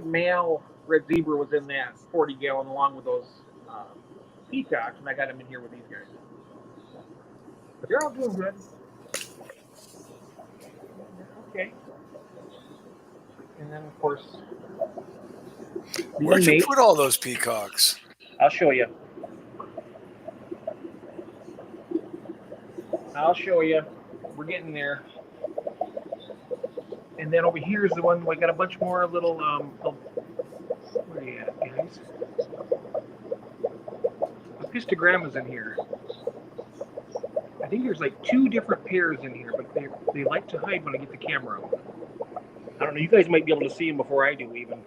male red zebra was in that 40 gallon along with those peacocks, and I got them in here with these guys. But they're all doing good. Okay. And then of course, where'd you put all those peacocks? I'll show you. We're getting there. And then over here is the one we got a bunch more little where are you at, guys? The pistogrammas in here. I think there's like 2 different pairs in here, but they like to hide when I get the camera out. I don't know. You guys might be able to see them before I do, even.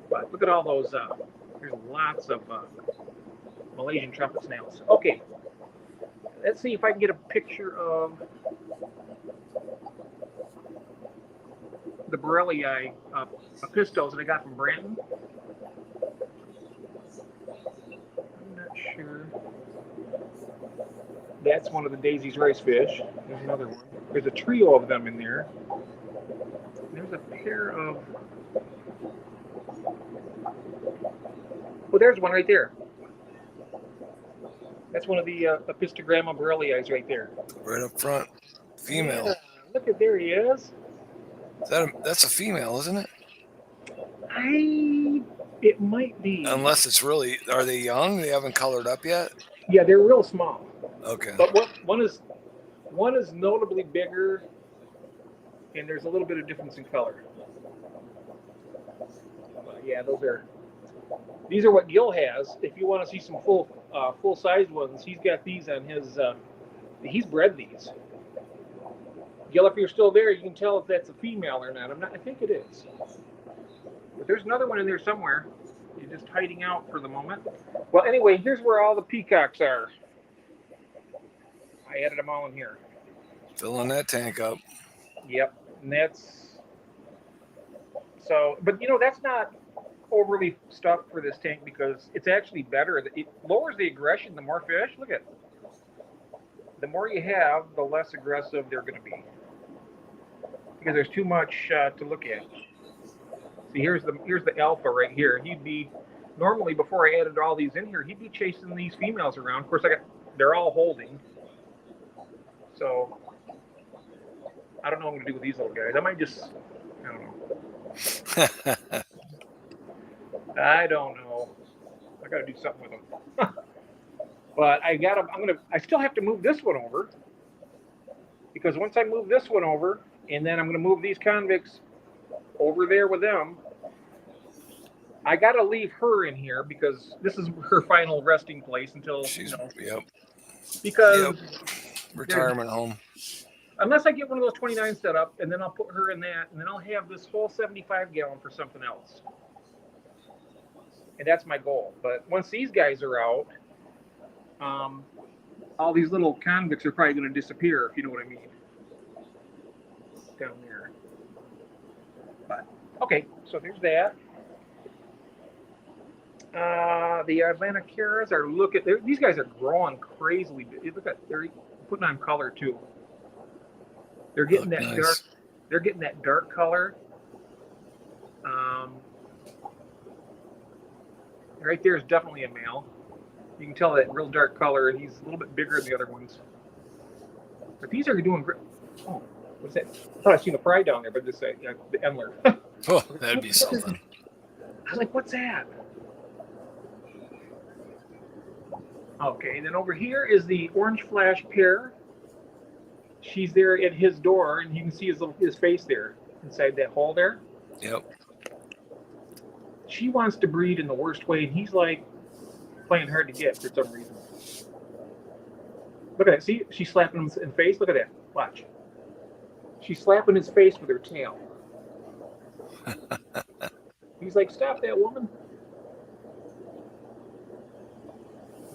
But look at all those. There's lots of Malaysian trumpet snails. Okay. Let's see if I can get a picture of the Borellii pistos that I got from Branton. I'm not sure. That's one of the Daisy's rice fish. There's another one. There's a trio of them in there. There's a pair of... Oh, there's one right there. That's one of the Pistogramma Borellii right there. Right up front. Female. Yeah, look at, there he is. That's a female, isn't it? It might be. Unless it's really, are they young? They haven't colored up yet? Yeah, they're real small. Okay. But one is notably bigger, and there's a little bit of difference in color. Yeah, these are what Gil has. If you want to see some full sized ones, he's got these on his. He's bred these. Gil, if you're still there, you can tell if that's a female or not. I think it is. But there's another one in there somewhere. You're just hiding out for the moment. Well, anyway, here's where all the peacocks are. I added them all in here. Filling that tank up. Yep, and that's so. But that's not overly stuffed for this tank because it's actually better. It lowers the aggression. The more fish, look at. The more you have, the less aggressive they're going to be. Because there's too much to look at. See, here's the alpha right here. He'd be normally before I added all these in here, he'd be chasing these females around. Of course, they're all holding. So I don't know what I'm going to do with these little guys. I might just, I don't know. I don't know. I got to do something with them. But I still have to move this one over. Because once I move this one over, and then I'm going to move these convicts over there with them, I got to leave her in here because this is her final resting place until she's, yep. Because retirement home. Unless I get one of those 29 set up, and then I'll put her in that, and then I'll have this whole 75 gallon for something else. And that's my goal. But once these guys are out, all these little convicts are probably going to disappear, if you know what I mean. Down there. But okay, so there's that. The Atlanticaras are these guys are growing crazily big. Look at they're putting on color too. They're getting that nice. dark. They're getting that dark color. Right there is definitely a male. You can tell that real dark color, and he's a little bit bigger than the other ones. But these are doing great. Oh, what's that? I thought I seen a fry down there, but this the Endler. Oh, that'd be something. I was like, what's that? Okay, and then over here is the orange flash pair. She's there at his door, and you can see his face there inside that hole there. Yep. She wants to breed in the worst way, and he's like playing hard to get for some reason. Look at that. See, she's slapping him in the face. Look at that. Watch. She's slapping his face with her tail. He's like, stop that, woman.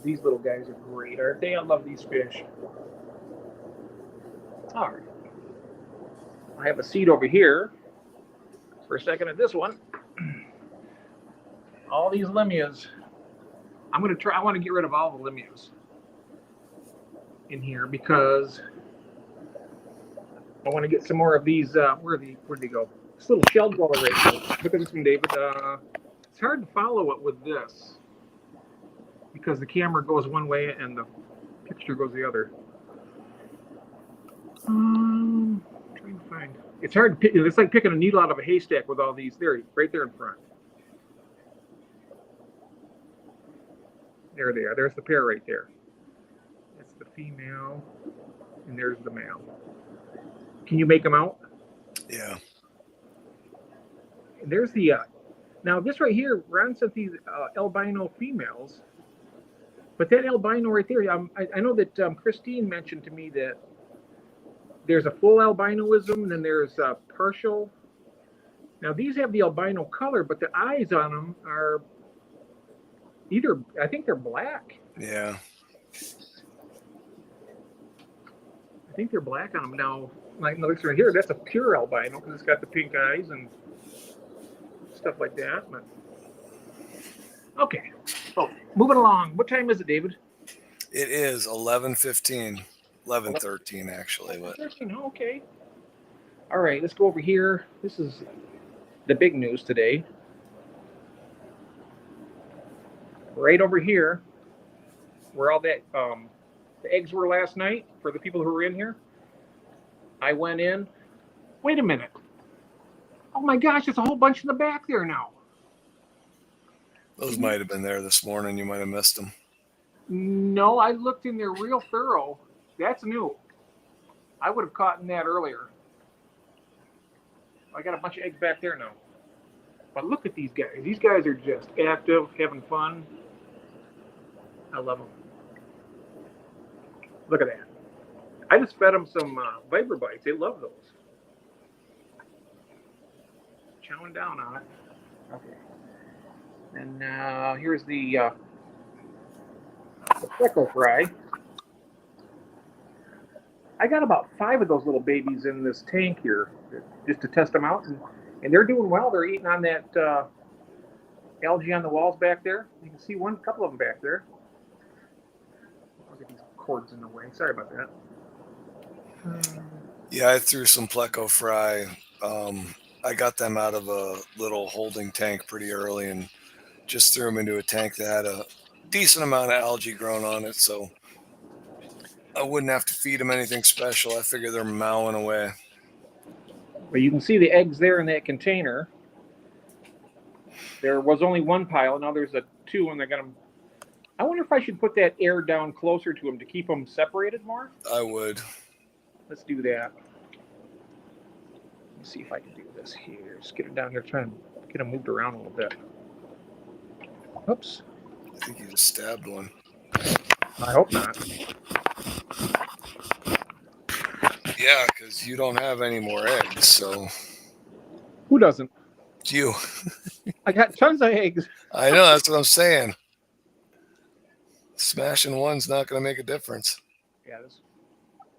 These little guys are great, aren't they? I love these fish. All right. I have a seat over here for a second at this one. All these Lemias. I want to get rid of all the Lemias in here because I want to get some more of these. Where'd they go? This little shell dweller right here. Look at this one, David. It's hard to follow it with this because the camera goes one way and the picture goes the other. I'm trying to find. It's hard to pick. It's like picking a needle out of a haystack with all these. There, right there in front. There they are. There's the pair right there. That's the female, and there's the male. Can you make them out? Yeah. And there's the. Now this right here, Ron sent these albino females, but that albino right there, I know that Christine mentioned to me that there's a full albinoism, and then there's a partial. Now these have the albino color, but the eyes on them are either, I think they're black. Yeah. I think they're black on them now. Like this right here, that's a pure albino because it's got the pink eyes and stuff like that. But okay, so moving along. What time is it, David? It is 11:15, 11:13 actually. But 13. Oh, okay. All right, let's go over here. This is the big news today. Right over here, where all that the eggs were last night for the people who were in here. I went in. Wait a minute. Oh my gosh, there's a whole bunch in the back there now. those might have been there this morning. You might have missed them. No, I looked in there real thorough. That's new. I would have caught in that earlier. I got a bunch of eggs back there now. But look at these guys. These guys are just active, having fun. I love them. Look at that. I just fed them some Viper bites. They love those. Chowing down on it. Okay. And here's the freckle fry. I got about 5 of those little babies in this tank here just to test them out. And they're doing well. They're eating on that algae on the walls back there. You can see a couple of them back there. I'll get these cords in the way. Sorry about that. Yeah, I threw some pleco fry. I got them out of a little holding tank pretty early and just threw them into a tank that had a decent amount of algae grown on it, so I wouldn't have to feed them anything special. I figure they're mowing away. Well, you can see the eggs there in that container. There was only one pile. Now there's 2, and they got them. I wonder if I should put that air down closer to them to keep them separated more. I would. Let's do that. Let's see if I can do this here. Just get it down here. Try and get them moved around a little bit. Oops. I think you just stabbed one. I hope not. Yeah, because you don't have any more eggs, so. Who doesn't? You. I got tons of eggs. I know, that's what I'm saying. Smashing one's not going to make a difference. Yeah,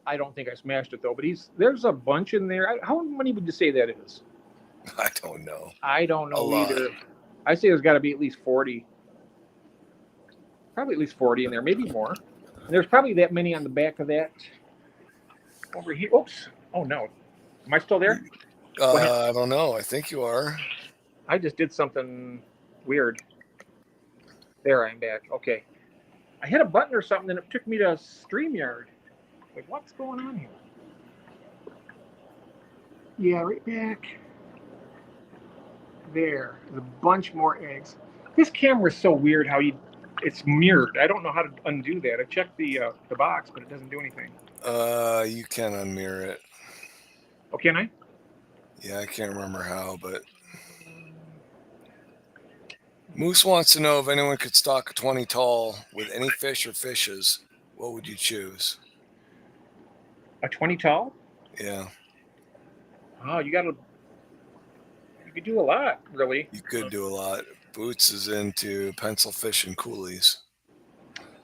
I don't think I smashed it though, but there's a bunch in there. How many would you say that is? I don't know. I don't know A lot. either. I say there's got to be at least 40. Probably at least 40 in there, maybe more. And there's probably that many on the back of that over here. Oops. Oh, no. Am I still there? I don't know. I think you are. I just did something weird. There, I'm back. Okay. I hit a button or something, and it took me to StreamYard. Like, what's going on here? Yeah, right back. There. There's a bunch more eggs. This camera is so weird how it's mirrored. I don't know how to undo that. I checked the box, but it doesn't do anything. You can unmirror it. Oh, can I? Yeah, I can't remember how, but Moose wants to know if anyone could stock a 20 tall with any fish or fishes, what would you choose? A 20 tall? Yeah, Oh, you could do a lot, really. you could do a lot. Boots is into pencil fish and coolies,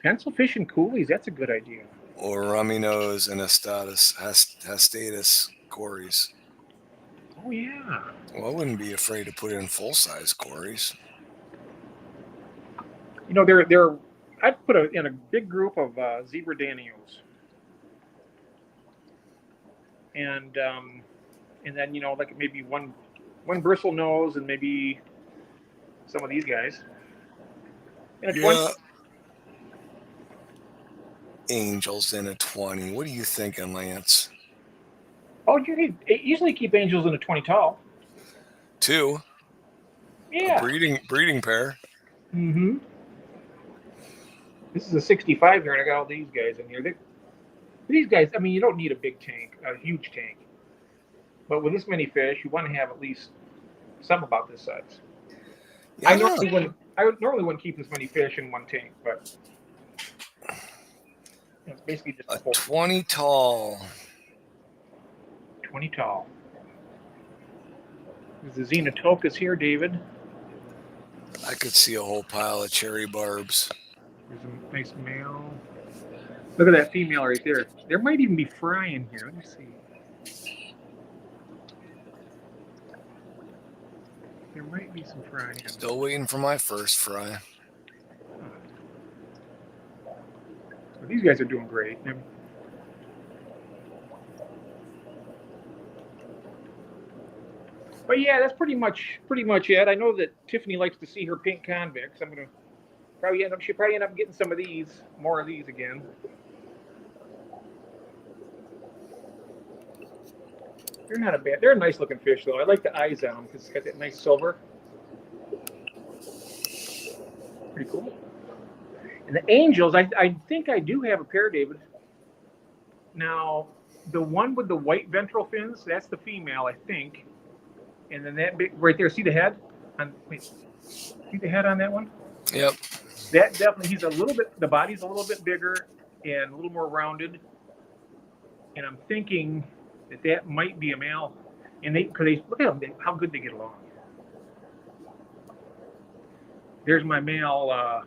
Pencil fish and coolies, that's a good idea. or rummy nose and hastatus cories. Oh, yeah. Well, I wouldn't be afraid to put in full-size cories. You know, I'd put in a big group of zebra danios. And then, you know, like maybe one bristle nose and maybe some of these guys. And Yeah. Angels in a 20. What are you thinking, Lance? Oh, you usually keep angels in a 20 tall. 2. Yeah. A breeding pair. Mm-hmm. This is a 65 here, and I got all these guys in here. These guys, I mean, you don't need a big tank, a huge tank. But with this many fish, you want to have at least some about this size. Yeah, I normally wouldn't keep this many fish in one tank, but it's basically just a 20 tall. 20 tall. There's the Xenotocus here, David. I could see a whole pile of cherry barbs. There's a nice male. Look at that female right there. There might even be fry in here. Let me see. There might be some fry. Still waiting for my first fry. Well, these guys are doing great. But yeah, that's pretty much it. I know that Tiffany likes to see her pink convicts. I'm gonna she'll probably end up getting some of these, more of these again. They're not a bad. They're a nice looking fish though. I like the eyes on them because it's got that nice silver. Pretty cool. And the angels, I think I do have a pair, David. Now, the one with the white ventral fins, that's the female, I think. And then that big right there, see the head? See the head on that one? Yep. That definitely, the body's a little bit bigger and a little more rounded. And I'm thinking that might be a male. And because they look at them, how good they get along. There's my male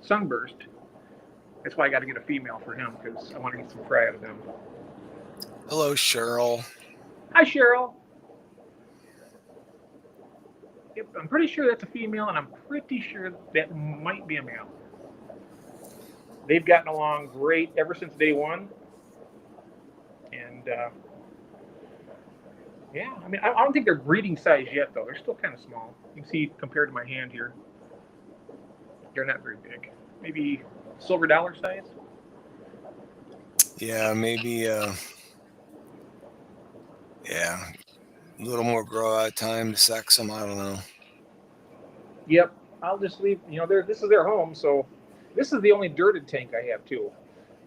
sunburst. That's why I got to get a female for him, because I want to get some fry out of them. Hello, Cheryl. Hi, Cheryl. Yep, I'm pretty sure that's a female, and I'm pretty sure that might be a male. They've gotten along great ever since day one. And yeah, I mean, I don't think they're breeding size yet, though. They're still kind of small. You can see compared to my hand here, they're not very big. Maybe silver dollar size. Yeah, maybe. Yeah, a little more grow out time to sex them. I don't know. Yep, I'll just leave. You know, this is their home, so this is the only dirted tank I have too.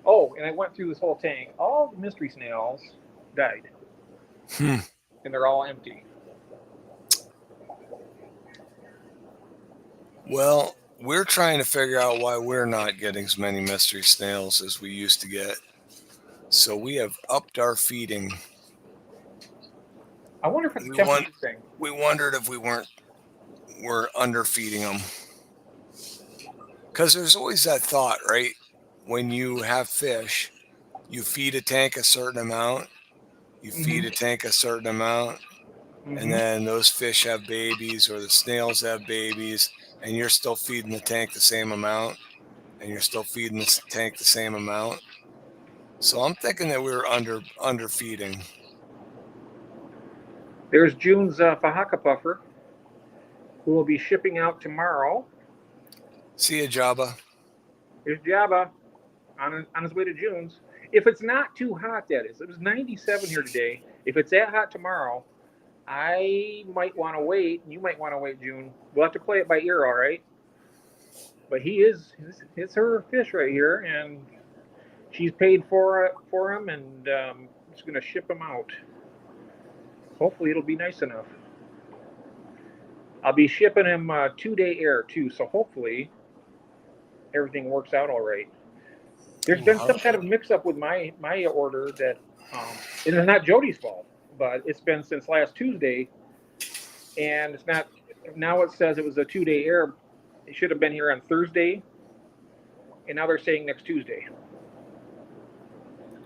Oh, and I went through this whole tank. All the mystery snails died, and they're all empty. Well, we're trying to figure out why we're not getting as many mystery snails as we used to get. So we have upped our feeding. I wonder if it's a temperature thing. We wondered if we're underfeeding them. Because there's always that thought, right? When you have fish, you feed a tank a certain amount, you feed a tank a certain amount, and then those fish have babies or the snails have babies, and you're still feeding the tank the same amount. and you're still feeding this tank the same amount. So I'm thinking that we were under feeding. There's June's Fahaka puffer, who will be shipping out tomorrow. See ya, Jabba. There's Jabba on his way to June's. If it's not too hot, that is. It was 97 here today. If it's that hot tomorrow, I might want to wait. You might want to wait, June. We'll have to play it by ear, all right? But it's her fish right here, and she's paid for him, and she's going to ship him out. Hopefully it'll be nice enough. I'll be shipping him 2-day air, too, so hopefully everything works out all right. There's been some kind of mix-up with my order that, and it's not Jody's fault, but it's been since last Tuesday, and it's not. Now it says it was a 2-day air. It should have been here on Thursday, and now they're saying next Tuesday.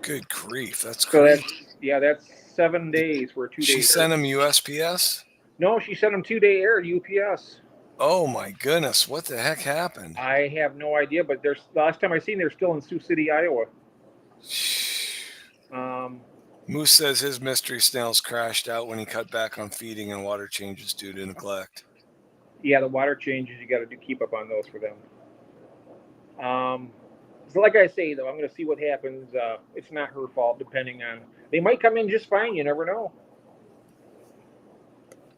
Good grief, that's So crazy. that's 7 days for a 2-day. She sent him USPS? No, she sent him 2-day air UPS. Oh my goodness, what the heck happened? I have no idea, but the last time I seen they're still in Sioux City, Iowa. Moose says his mystery snails crashed out when he cut back on feeding and water changes due to neglect. Yeah, the water changes, you got to keep up on those for them. So like I say, though, I'm going to see what happens. It's not her fault, depending on... They might come in just fine, you never know.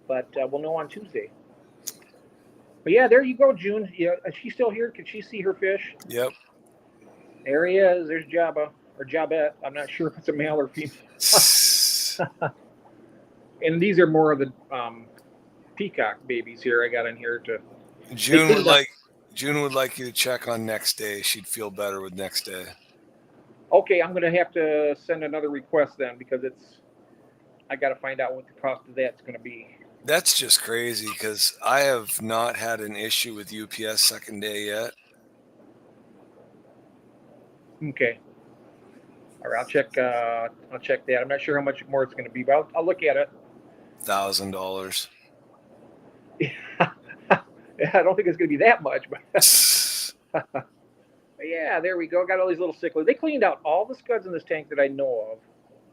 But we'll know on Tuesday. But yeah, there you go, June. Yeah, is she still here? Can she see her fish? Yep. There he is. There's Jabba, or Jabette. I'm not sure if it's a male or female. And these are more of the peacock babies here I got in here to... June would like you to check on next day. She'd feel better with next day. Okay, I'm going to have to send another request then, because I got to find out what the cost of that's going to be. That's just crazy because I have not had an issue with UPS second day yet. Okay. All right, I'll check that. I'm not sure how much more it's going to be, but I'll look at it. $1,000. I don't think it's going to be that much, but yeah, there we go. Got all these little cichlids. They cleaned out all the scuds in this tank that I know of.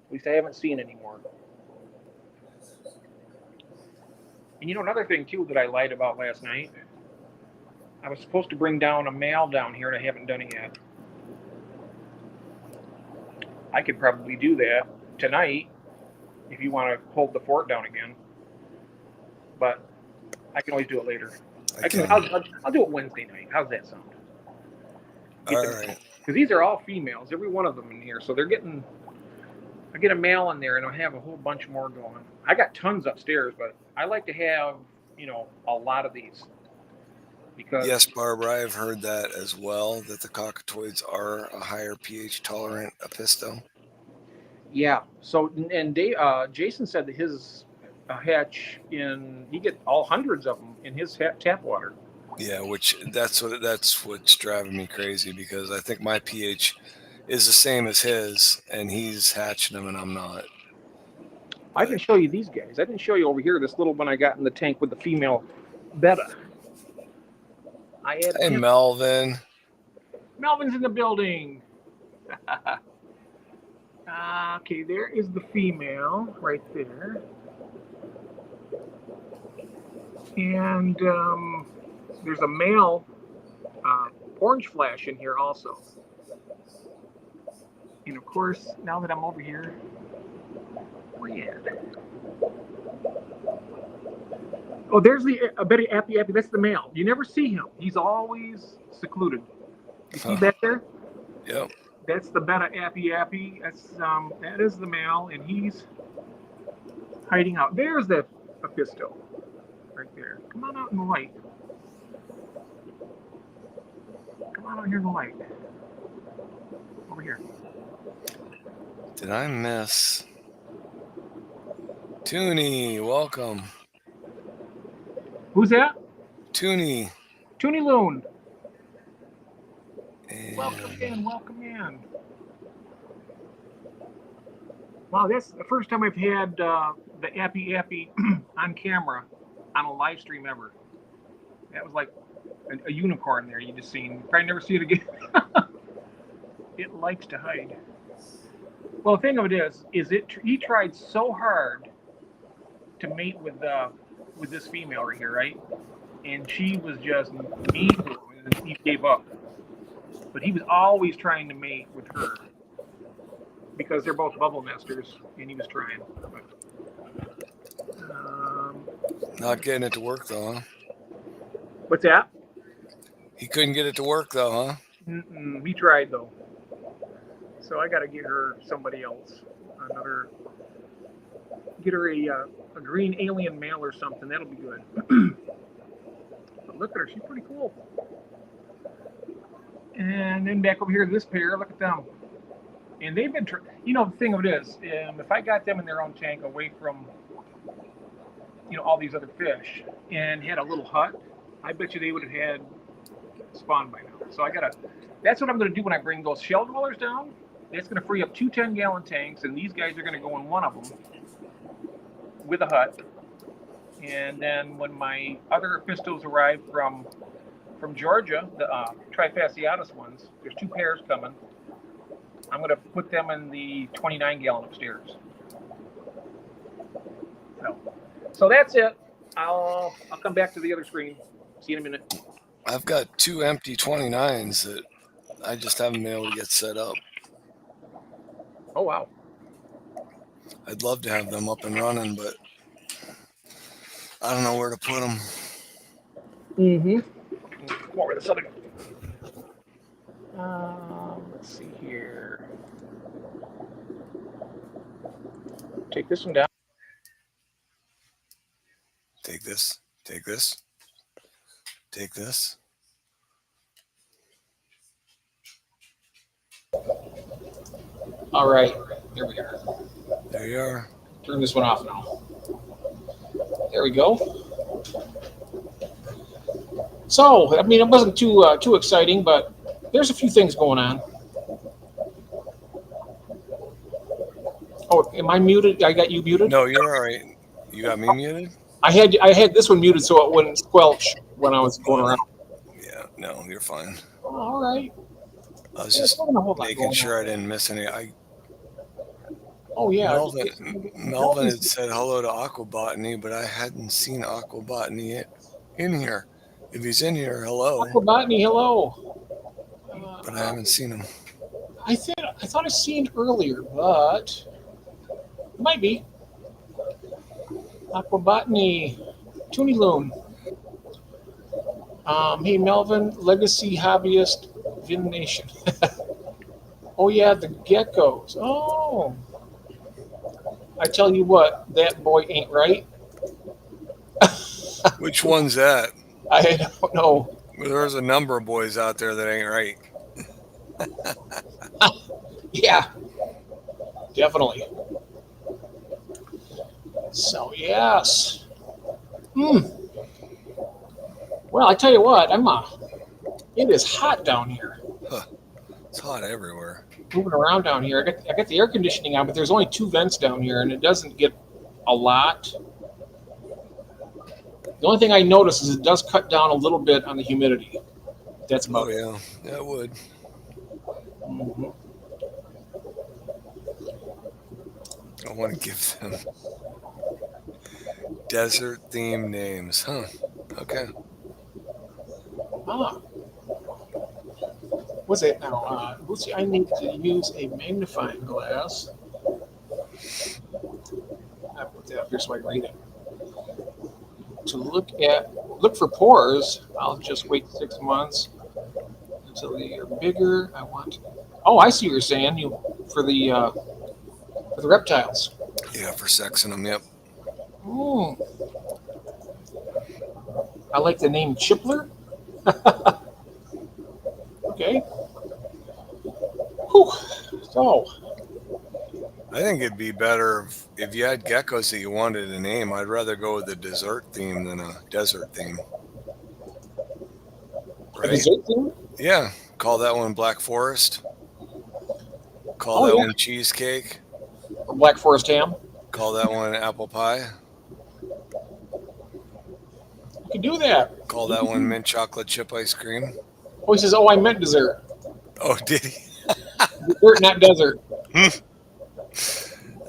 At least I haven't seen anymore. And another thing too that I lied about last night. I was supposed to bring down a male down here, and I haven't done it yet. I could probably do that tonight if you want to hold the fort down again. But I can always do it later. I'll do it Wednesday night. How's that sound? All right. Because these are all females, every one of them in here. So I get a male in there, and I'll have a whole bunch more going. I got tons upstairs, but I like to have, a lot of these. Because yes, Barbara, I've heard that as well, that the cockatoids are a higher pH tolerant apisto. Yeah. So, and Jason said that his hatch he get all hundreds of them in his tap water. Yeah, that's what's driving me crazy, because I think my pH is the same as his, and he's hatching them and I'm not. I can show you these guys. I didn't show you over here this little one I got in the tank with the female betta. Hey, Melvin. Melvin's in the building. Okay, there is the female right there. And there's a male orange flash in here also. And of course, now that I'm over here, where you at? Oh, there's the Betty Appy. That's the male. You never see him. He's always secluded. You see that there? Yep. That's the Beta Appy. That is the male, and he's hiding out. There's the apisto right there. Come on out in the light. Come on out here in the light. Over here. Did I miss? Toonie, welcome. Who's that? Toonie. Toonie Loon. And Welcome in. Wow, that's the first time I've had the Appy on camera on a live stream ever. That was like a unicorn there you just seen. You probably never see it again. It likes to hide. Well, the thing of it is he tried so hard to mate with this female right here, right? And she was just mean to him, and he gave up. But he was always trying to mate with her because they're both bubble nesters, and he was trying. Not getting it to work though, huh? What's that? He couldn't get it to work though, huh? He tried though. So I got to get her somebody else, get her a green alien male or something. That'll be good. But look at her, she's pretty cool. And then back over here, this pair, look at them. And they've been, the thing of it is, if I got them in their own tank away from, all these other fish and had a little hut, I bet you they would have had spawn by now. So that's what I'm going to do when I bring those shell dwellers down. That's going to free up 2 10-gallon tanks, and these guys are going to go in one of them with a hut. And then when my other pistos arrive from Georgia, the trifasciatus ones, there's 2 pairs coming. I'm going to put them in the 29-gallon upstairs. So that's it. I'll come back to the other screen. See you in a minute. I've got 2 empty 29s that I just haven't been able to get set up. Oh, wow. I'd love to have them up and running, but I don't know where to put them. Mm-hmm. Come over this other. Let's see here. Take this one down. Take this. Take this. Take this. All right. There we are. There you are. Turn this one off now. There we go. So, I mean, it wasn't too exciting, but there's a few things going on. Oh, am I muted? I got you muted? No, you're all right. You got me muted? I had this one muted so it wouldn't squelch when I was going around. Yeah, no, you're fine. Oh, all right. I was just making sure I didn't miss any. Oh, yeah. Melvin had said hello to Aquabotany, but I hadn't seen Aquabotany in here. If he's in here, hello. Aquabotany, hello. But I haven't seen him. I thought I seen it earlier, but it might be. Aquabotany, Toonie Loon. Hey, Melvin, Legacy Hobbyist, Vin Nation. Oh, yeah, the geckos. Oh. I tell you what, that boy ain't right. Which one's that? I don't know. There's a number of boys out there that ain't right. Yeah, definitely. So, yes. Well, I tell you what, it is hot down here. Huh. It's hot everywhere. Moving around down here. I got the air conditioning on, but there's only 2 vents down here, and it doesn't get a lot. The only thing I notice is it does cut down a little bit on the humidity. That's about it. Yeah, that would. Mm-hmm. I want to give them desert themed names, huh? Okay. What's it now? Let's see. I need to use a magnifying glass. I put that up here so I can read it. To look for pores, I'll just wait 6 months until they are bigger. Oh, I see what you're saying. For the reptiles. Yeah, for sexing them. Yep. I like the name Chipler. Okay. Whew. So. I think it'd be better if you had geckos that you wanted a name. I'd rather go with a dessert theme than a desert theme. Right? A dessert theme? Yeah. Call that one Black Forest. Call that one Cheesecake. Or Black Forest Ham. Call that one Apple Pie. could do that. Call that one mint chocolate chip ice cream. Oh, he says, "Oh, I meant dessert. Oh, did he? Dessert, not desert."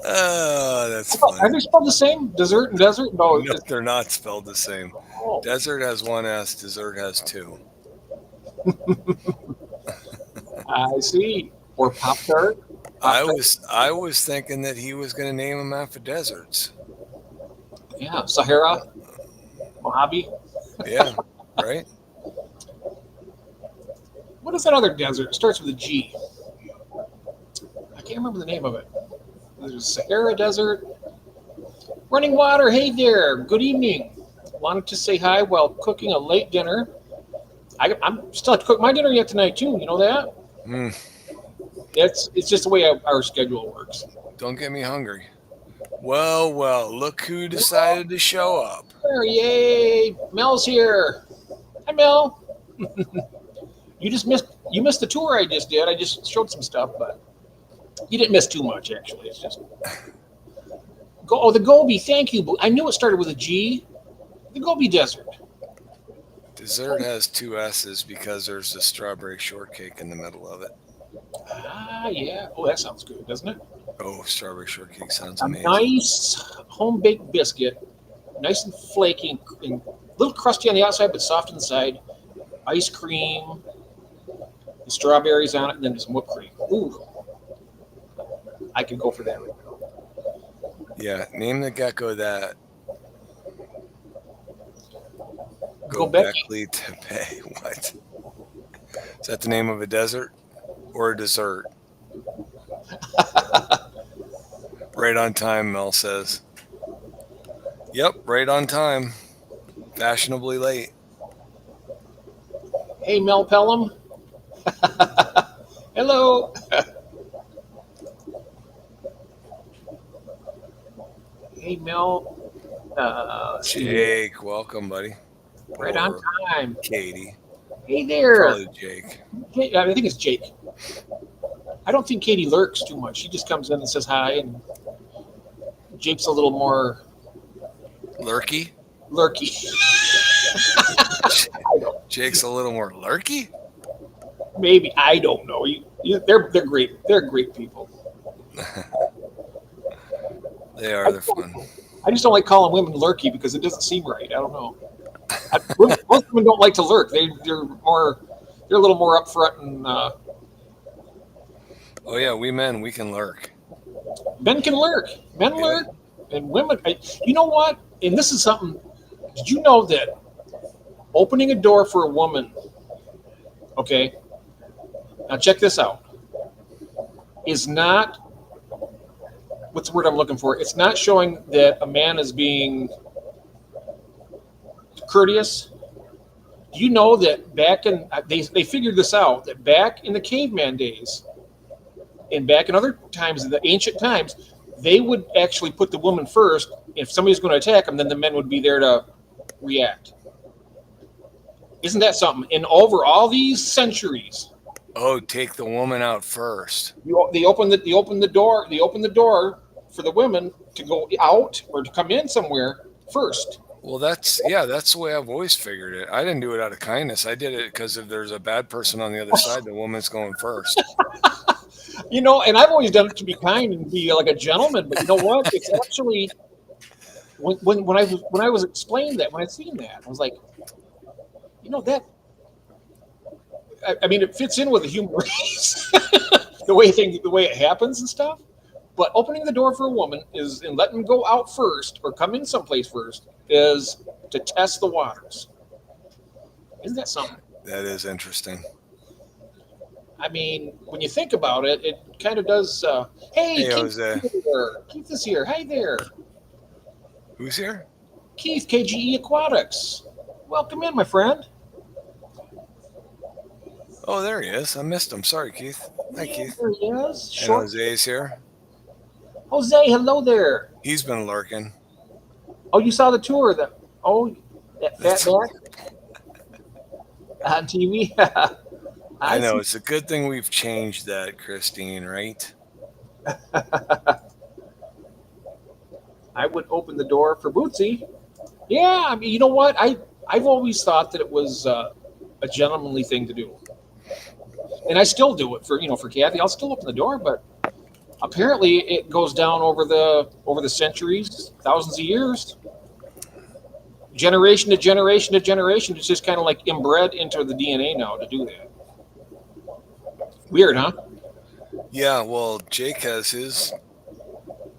Oh, that's Are funny. they spelled the same? Dessert and desert? No. No, they're not spelled the same. Oh. Desert has one S, dessert has two. I see. Or Pop Tart. I was thinking that he was going to name them after deserts. Yeah, Sahara, Mojave. Yeah, right? What is that other desert? It starts with a G. I can't remember the name of it. There's Sahara Desert. Running Water. Hey there. Good evening. Wanted to say hi while cooking a late dinner. I'm still have to cook my dinner yet tonight too. You know that? It's just the way our schedule works. Don't get me hungry. Well, look who decided to show up. Yay! Mel's here. Hi, Mel. You missed the tour I just did. I just showed some stuff, but you didn't miss too much actually. It's just the Gobi. Thank you. I knew it started with a G. The Gobi Desert. Dessert has two S's because there's a strawberry shortcake in the middle of it. Yeah. Oh, that sounds good, doesn't it? Oh, strawberry shortcake sounds A amazing. nice home baked biscuit, nice and flaky, and a little crusty on the outside, but soft inside. Ice cream, the strawberries on it, and then some whipped cream. Ooh, I could go for that right now. Yeah, name the gecko that. Gobekli Tepe. What? Is that the name of a desert or a dessert? Right on time, Mel says. Yep, right on time. Fashionably late. Hey, Mel Pelham. Hello. Hey, Mel. Jake, welcome, buddy. Right on time. Katie. Hey there. Probably Jake. I think it's Jake. I don't think Katie lurks too much. She just comes in and says hi, and Jake's a little more Lurky? lurky. Jake's a little more lurky? Maybe, I don't know. They're great. They're great people. They are. They're fun. I just don't like calling women lurky because it doesn't seem right. I don't know. Most women don't like to lurk. They're a little more upfront and. Oh yeah, we men, we can lurk. Men can lurk. Men lurk, and women. You know what? And this is something. Did you know that opening a door for a woman? Okay. Now check this out. Is not. What's the word I'm looking for? It's not showing that a man is being courteous. Do you know that back in they figured this out, that back in the caveman days and back in other times, in the ancient times, they would actually put the woman first. If somebody's going to attack them, then the men would be there to react. Isn't that something? And over all these centuries, Take the woman out first. they open the door for the women to go out or to come in somewhere first. Well, that's the way I've always figured it. I didn't do it out of kindness. I did it because if there's a bad person on the other side, the woman's going first. And I've always done it to be kind and be like a gentleman. But you know what? It's actually when I was explained that, when I seen that, I was like, that. I mean, it fits in with the human race, the way it happens and stuff. But opening the door for a woman and letting them go out first or come in someplace first is to test the waters. Isn't that something? That is interesting. I mean, when you think about it, it kind of does. Hey, Keith, Jose. Keith is here. Hi there. Who's here? Keith, KGE Aquatics. Welcome in, my friend. Oh, there he is. I missed him. Sorry, Keith. Hi, Keith. There he is. And Jose's here. Jose, hello there. He's been lurking. Oh, you saw the tour that fat back on TV. I know. It's a good thing we've changed that, Christine, right? I would open the door for Bootsy. Yeah, I mean, you know what? I've always thought that it was a gentlemanly thing to do, and I still do it for Kathy. I'll still open the door, but apparently it goes down over the centuries, thousands of years, generation to generation to generation. It's just kind of like inbred into the DNA now to do that. Weird, huh? Yeah, well, Jake has his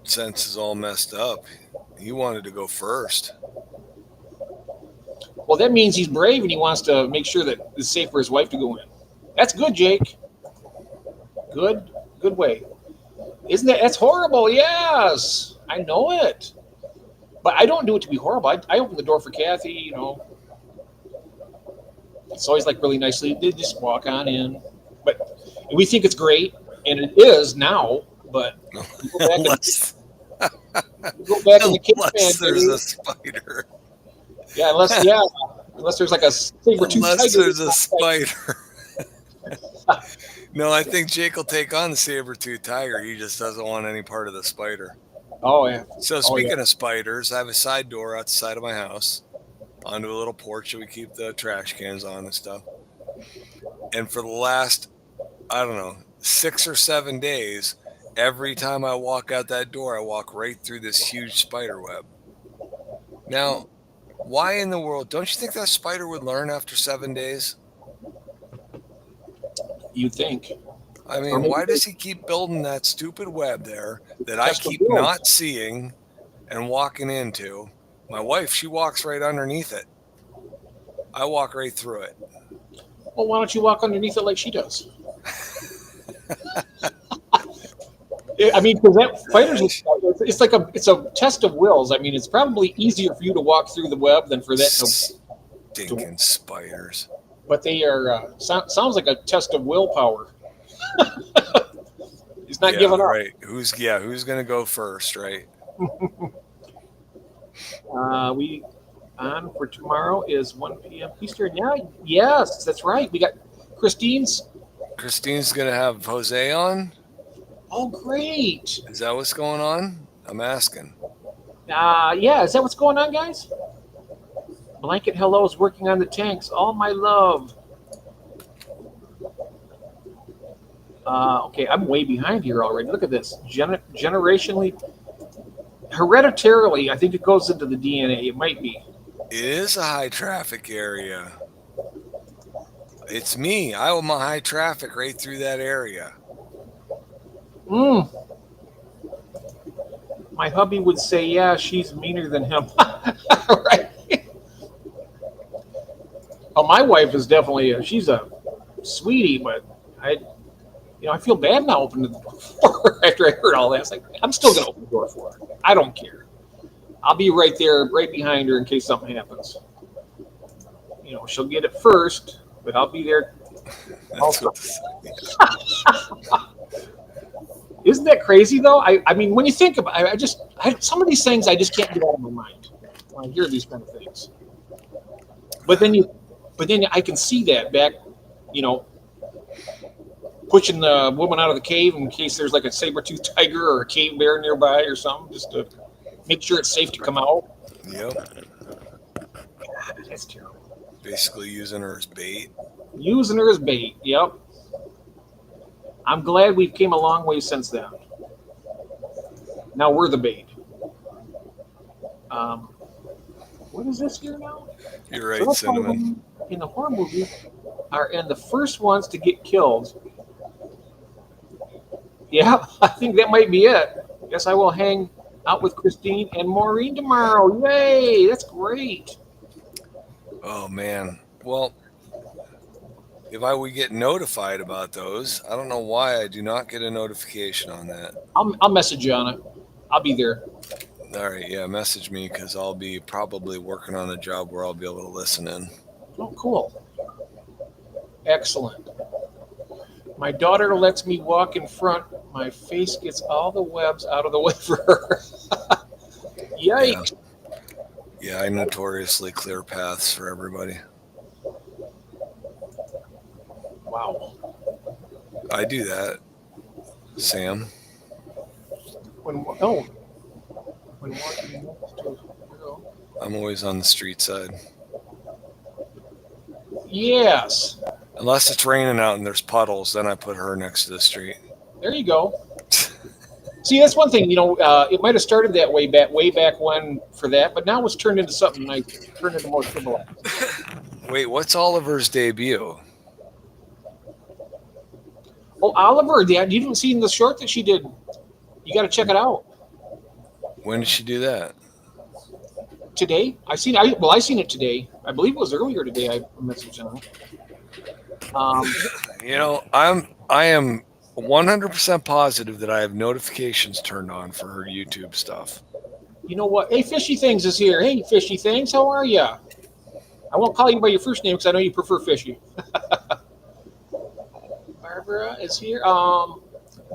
senses all messed up. He wanted to go first. Well, that means he's brave and he wants to make sure that it's safe for his wife to go in. That's good, Jake. Good way. Isn't that's horrible? Yes, I know it. But I don't do it to be horrible. I open the door for Kathy, It's always like really nicely. They just walk on in. But we think it's great, and it is now, but you go back, unless in the caveman there's days. a spider. Yeah, unless there's like a saber-tooth tiger. Unless there's a spider. No, I think Jake will take on the saber-tooth tiger. He just doesn't want any part of the spider. Oh, yeah. So speaking of spiders, I have a side door out the side of my house onto a little porch that we keep the trash cans on and stuff. And for the last, I don't know, 6 or 7 days, every time I walk out that door, I walk right through this huge spider web. Now, why in the world? Don't you think that spider would learn after 7 days? You'd think. I mean, why does he keep building that stupid web there that I keep not seeing and walking into? My wife, she walks right underneath it. I walk right through it. Well, why don't you walk underneath it like she does? I mean, because that spiders, it's a test of wills. I mean, it's probably easier for you to walk through the web than for that Stinking spiders. But they are sounds like a test of willpower. He's not giving up. Right. Who's gonna go first, right? We on for tomorrow is 1 p.m. Eastern. Yeah, yes, that's right. We got Christine's gonna have Jose on. Oh, great. Is that what's going on? I'm asking. Yeah, is that what's going on, guys? Blanket Hello is working on the tanks. All my love. Okay, I'm way behind here already. Look at this. Generationally, hereditarily, I think it goes into the DNA. It might be. It is a high traffic area. It's me. I'm a high traffic right through that area. My hubby would say, yeah, she's meaner than him. Right. Oh, my wife is definitely she's a sweetie, but I feel bad now opening the door for her after I heard all that. It's like, I'm still going to open the door for her. I don't care. I'll be right there, right behind her in case something happens. She'll get it first, but I'll be there. Also. Isn't that crazy, though? I mean, when you think about it, some of these things I just can't get out of my mind when I hear these kind of things. But then I can see that back, pushing the woman out of the cave in case there's like a saber-toothed tiger or a cave bear nearby or something, just to make sure it's safe to come out. Yep. God, that's terrible. Basically using her as bait. Using her as bait, yep. I'm glad we've came a long way since then. Now we're the bait. What is this here now? You're right, Cinnamon. In the horror movie, and the first ones to get killed. Yeah, I think that might be it. Guess I will hang out with Christine and Maureen tomorrow. Yay, that's great. Oh, man. Well, if I would get notified about those, I don't know why I do not get a notification on that. I'll message you on it. I'll be there. All right, yeah, message me because I'll be probably working on a job where I'll be able to listen in. Oh, cool. Excellent. My daughter lets me walk in front. My face gets all the webs out of the way for her. Yikes. Yeah, I notoriously clear paths for everybody. Wow. I do that, Sam. When walking next to a girl. I'm always on the street side. Yes. Unless it's raining out and there's puddles, then I put her next to the street. There you go. See, that's one thing. It might have started that way back when for that, but now it's turned into something nice. Turned into more civilized. Wait, what's Oliver's debut? Oh, Oliver, you didn't see the short that she did. You got to check it out. When did she do that? Today, I seen it today. I believe it was earlier today. I messaged on. I am 100% positive that I have notifications turned on for her YouTube stuff. You know what? Hey, Fishy Things is here. Hey, Fishy Things, how are ya? I won't call you by your first name because I know you prefer Fishy. Barbara is here.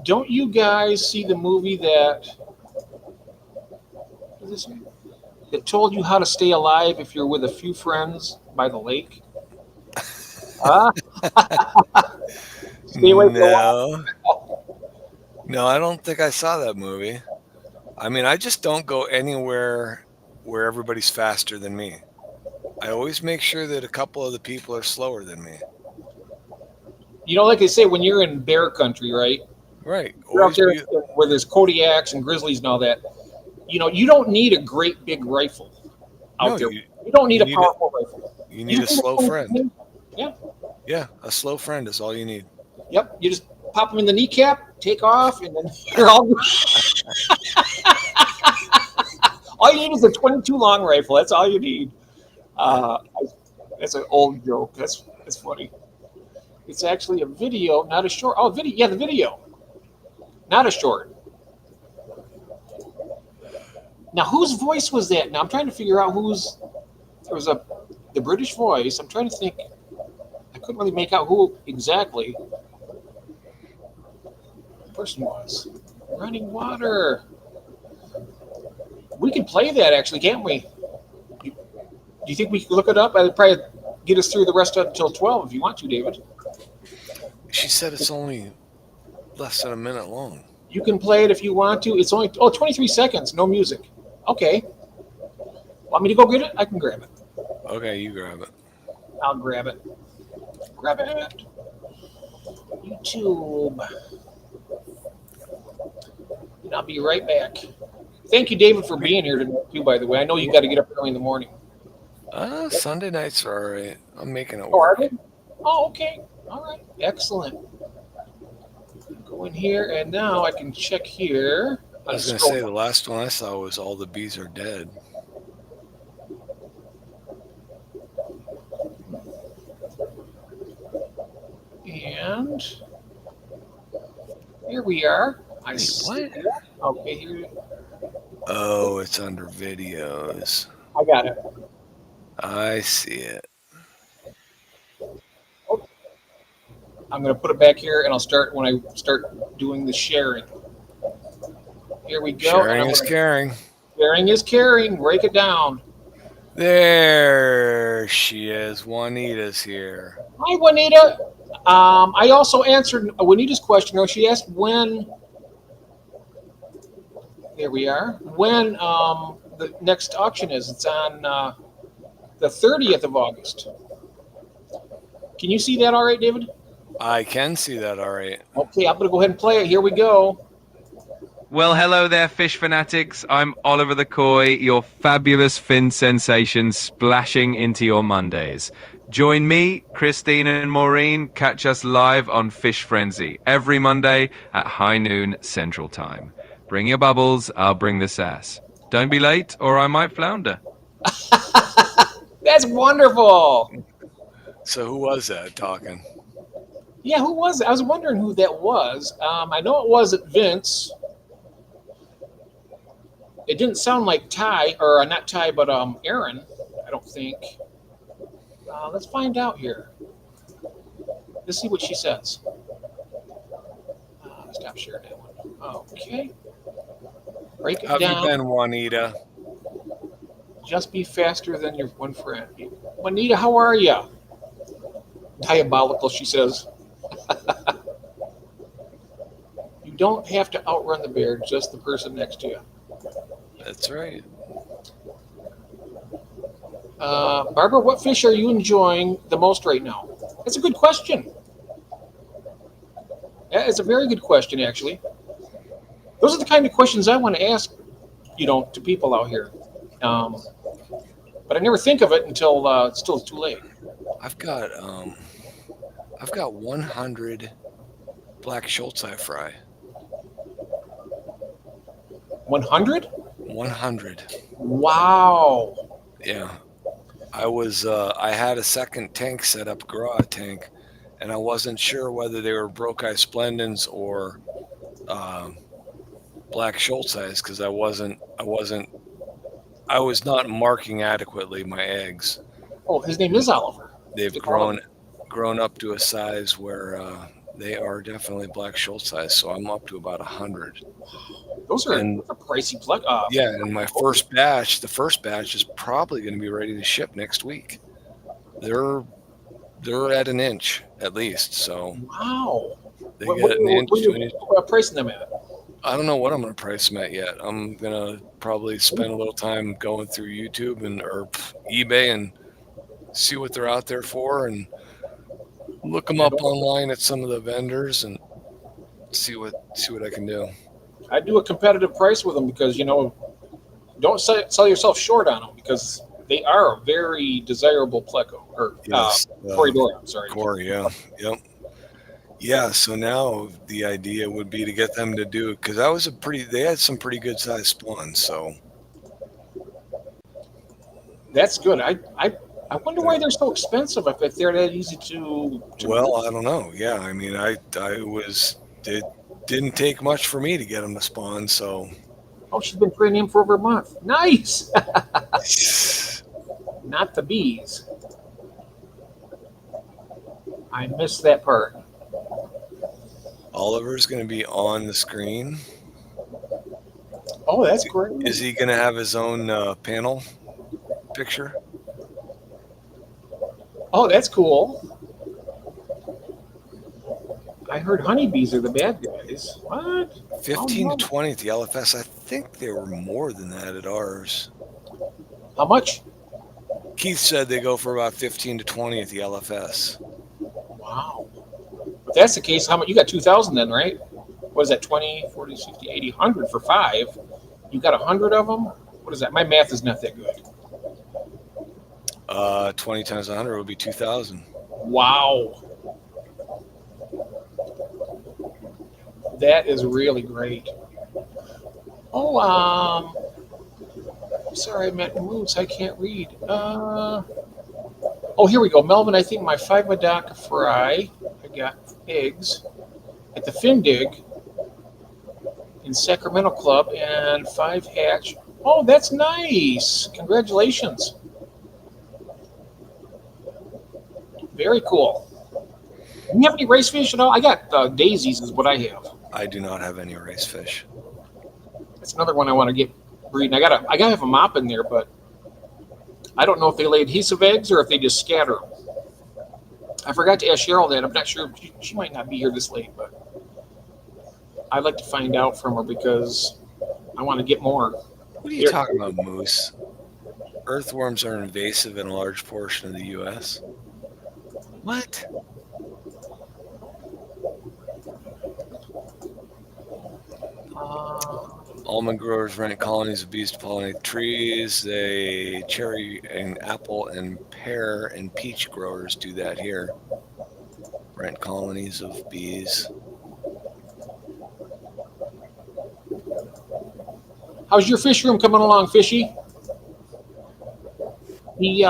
Don't you guys see the movie that told you how to stay alive if you're with a few friends by the lake? Huh? Stay away from No, I don't think I saw that movie. I mean, I just don't go anywhere where everybody's faster than me. I always make sure that a couple of the people are slower than me. Like they say, when you're in bear country, right? Right. You're out there where there's Kodiaks and grizzlies and all that. You don't need a great big rifle out there. You don't need a powerful rifle. You need a slow friend. Yeah. Yeah, a slow friend is all you need. Yep. You just pop them in the kneecap, take off, and then you're all. All you need is a 22 long rifle. That's all you need. That's an old joke. That's funny. It's actually a video, not a short. Oh, video. Yeah, the video, not a short. Now, whose voice was that? Now, I'm trying to figure out whose. There was the British voice. I'm trying to think. I couldn't really make out who exactly the person was. Running water. We can play that, actually, can't we? Do you think we could look it up? I'd probably get us through the rest until 12 if you want to, David. She said it's only less than a minute long. You can play it if you want to. It's only 23 seconds, no music. Okay. Want me to go get it? I can grab it. Okay, you grab it. I'll grab it. Grab it. YouTube. And I'll be right back. Thank you, David, for being here tonight, too, by the way. I know you got to get up early in the morning. Sunday nights are all right. I'm making it Oh, work. are they? Oh, okay. All right. Excellent. Go in here, and now I can check here. I was going to say the last one I saw was All the Bees Are Dead. And here we are. What? Okay, here. Oh, it's under videos. I got it. I see it. I'm going to put it back here, and I'll start when I start doing the sharing. Here we go. Sharing is caring. Sharing is caring. Break it down. There she is. Juanita's here. Hi, Juanita. I also answered Juanita's question. She asked when. There we are. When the next auction is. It's on the 30th of August. Can you see that all right, David? I can see that all right. Okay, I'm going to go ahead and play it. Here we go. Well, hello there, fish fanatics. I'm Oliver the Koi, your fabulous fin sensation splashing into your Mondays. Join me, Christine and Maureen. Catch us live on Fish Frenzy every Monday at high noon Central Time. Bring your bubbles, I'll bring the sass. Don't be late or I might flounder. That's wonderful. So who was that talking? Yeah, who was it? I was wondering who that was. I know it wasn't Vince. It didn't sound like Ty, or not Ty, but Aaron, I don't think. Let's find out here. Let's see what she says. Stop sharing that one. Okay. Break it How down. have you been, Juanita? Just be faster than your one friend. Juanita, how are you? Diabolical, she says. You don't have to outrun the bear, just the person next to you. That's right. Barbara, what fish are you enjoying the most right now? That's a good question. That is a very good question, actually. Those are the kind of questions I want to ask, to people out here. Um, but I never think of it until it's still too late. I've got 100 black Schultz-eye fry. 100? 100. Wow. Yeah. I had a second tank set up, garage tank, and I wasn't sure whether they were broke-eye splendens or black Schultz-eyes because I was not marking adequately my eggs. Oh, his name is Oliver. They've grown up to a size where they are definitely black Schultz-eyes, so I'm up to about 100. Those are pricey. Yeah, and the first batch is probably going to be ready to ship next week. They're at an inch at least, so wow. They get an inch. What are you pricing them at? I don't know what I'm going to price them at yet. I'm going to probably spend a little time going through YouTube or eBay and see what they're out there for, and look them up online at some of the vendors and see what I can do. I do a competitive price with them because don't sell yourself short on them because they are a very desirable pleco or Corridor. I'm sorry. Corey, yeah, yep. Yeah, so now the idea would be to get them to do, because they had some pretty good sized spawns, so that's good. I wonder why they're so expensive if they're that easy to well, I don't know. Yeah, I mean, it didn't take much for me to get them to spawn, so. Oh, she's been training him for over a month. Nice. Not the bees. I missed that part. Oliver's going to be on the screen. Oh, that's great. Is he going to have his own panel picture? Oh, that's cool. I heard honeybees are the bad guys. What? 15 to 20 at the LFS. I think they were more than that at ours. How much? Keith said they go for about 15 to 20 at the LFS. Wow. If that's the case, how much? You got 2,000 then, right? What is that? 20, 40, 60, 80, 100 for 5. You got 100 of them? What is that? My math is not that good. 20 times 100 would be 2,000. Wow. That is really great. Oh, sorry, I meant moves. I can't read. Oh, here we go. Melvin, I think my 5 Madaka fry, I got eggs at the Findig in Sacramento Club and 5 hatch. Oh, that's nice. Congratulations. Very cool. Do you have any race fish at all? I got daisies is what I have. I do not have any race fish. That's another one I want to get breeding. I gotta have a mop in there, but I don't know if they lay adhesive eggs or if they just scatter them. I forgot to ask Cheryl that. I'm not sure. She might not be here this late, but I'd like to find out from her because I want to get more. What are you talking about, Moose? Earthworms are invasive in a large portion of the U.S. What? Almond growers rent colonies of bees to pollinate trees. They cherry and apple and pear and peach growers do that here. Rent colonies of bees. How's your fish room coming along, Fishy? He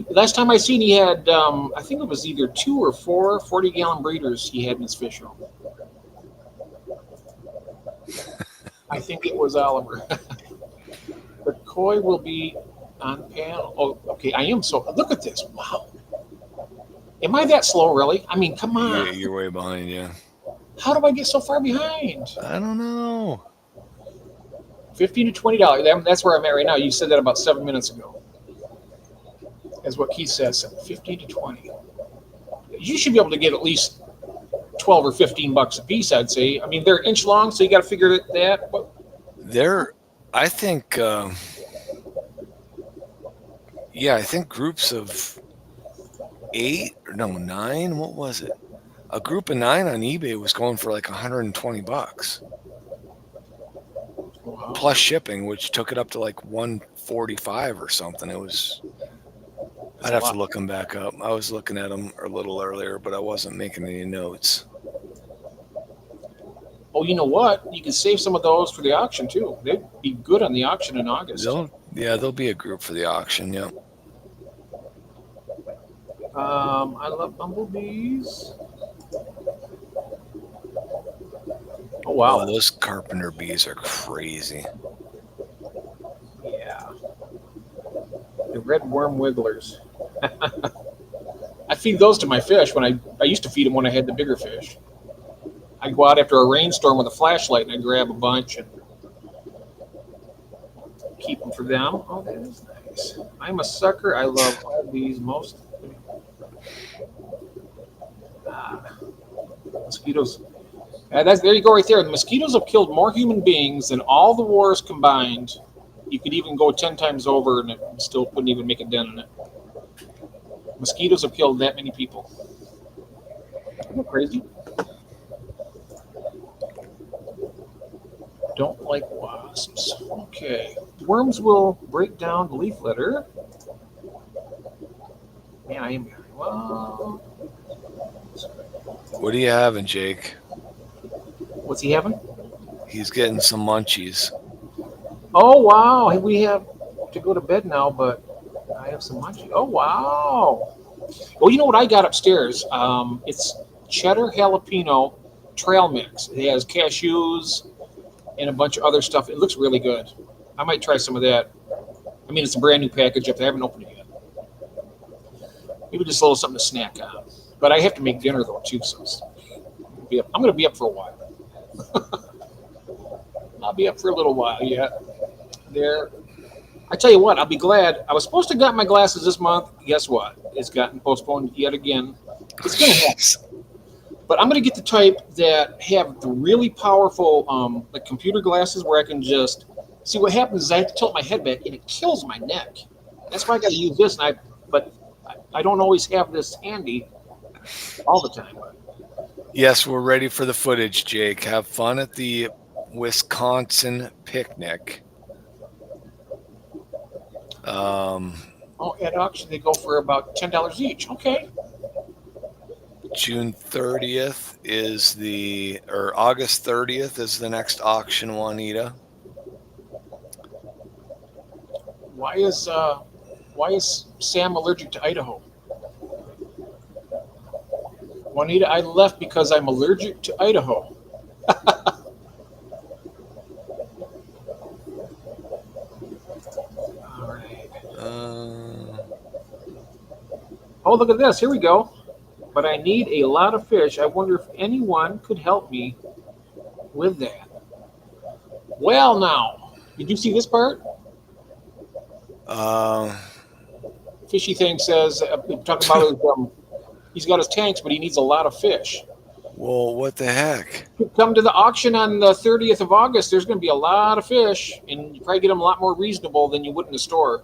last time I seen he had I think it was either 2 or 4 40-gallon breeders he had in his fish room. I think it was Oliver. The koi will be on panel. Oh, okay. I am so. Look at this. Wow. Am I that slow, really? I mean, come on. Yeah, you're way behind, yeah. How do I get so far behind? I don't know. $15 to $20. That's where I'm at right now. You said that about 7 minutes ago. That's what Keith says. 15 to 20. You should be able to get at least 12 or 15 bucks a piece, I'd say. I mean, they're inch long, so you got to figure that. But I think Yeah, I think groups of 8 or no 9. What was it? A group of 9 on eBay was going for like $120 Wow. plus shipping, which took it up to like 145 or something. It was. I'd have to look them back up. I was looking at them a little earlier, but I wasn't making any notes. Oh, you know what? You can save some of those for the auction too. They'd be good on the auction in August. There'll be a group for the auction. Yeah. I love bumblebees. Oh wow! Oh, those carpenter bees are crazy. Yeah, the red worm wigglers. I feed those to my fish when I used to feed them when I had the bigger fish. I'd go out after a rainstorm with a flashlight and I'd grab a bunch and keep them for them. Oh, that is nice. I'm a sucker. I love all these most. Mosquitoes. There you go right there. The mosquitoes have killed more human beings than all the wars combined. You could even go 10 times over and it still wouldn't even make a dent in it. Mosquitoes have killed that many people. Isn't that crazy? Don't like wasps. Okay. Worms will break down the leaf litter. Man, I am. Well, What are you having, Jake? what's he having? He's getting some munchies. Oh, wow. We have to go to bed now, but I have some munchies. Oh, wow. Well, you know what I got upstairs? It's cheddar jalapeno trail mix. It has cashews and a bunch of other stuff. It looks really good. I might try some of that. I mean, it's a brand new package up there. I haven't opened it yet. Maybe just a little something to snack on. But I have to make dinner, though, too. So I'm going to be up for a while. I'll be up for a little while yet. There. I tell you what, I'll be glad. I was supposed to get my glasses this month. Guess what? It's gotten postponed yet again. It's going to happen. But I'm going to get the type that have the really powerful like computer glasses where I can just see what happens is I have to tilt my head back and it kills my neck. That's why I got to use this. But I don't always have this handy all the time. Yes, we're ready for the footage, Jake. Have fun at the Wisconsin picnic. At auction they go for about $10 each. Okay. June 30th or August 30th is the next auction, Juanita. Why is Sam allergic to Idaho? Juanita, I left because I'm allergic to Idaho. All right. Oh, look at this. Here we go. But I need a lot of fish. I wonder if anyone could help me with that. Well, now, did you see this part? Fishy thing says, talking about he's got his tanks, but he needs a lot of fish. Well, what the heck? Come to the auction on the 30th of August. There's going to be a lot of fish, and you probably get them a lot more reasonable than you would in the store.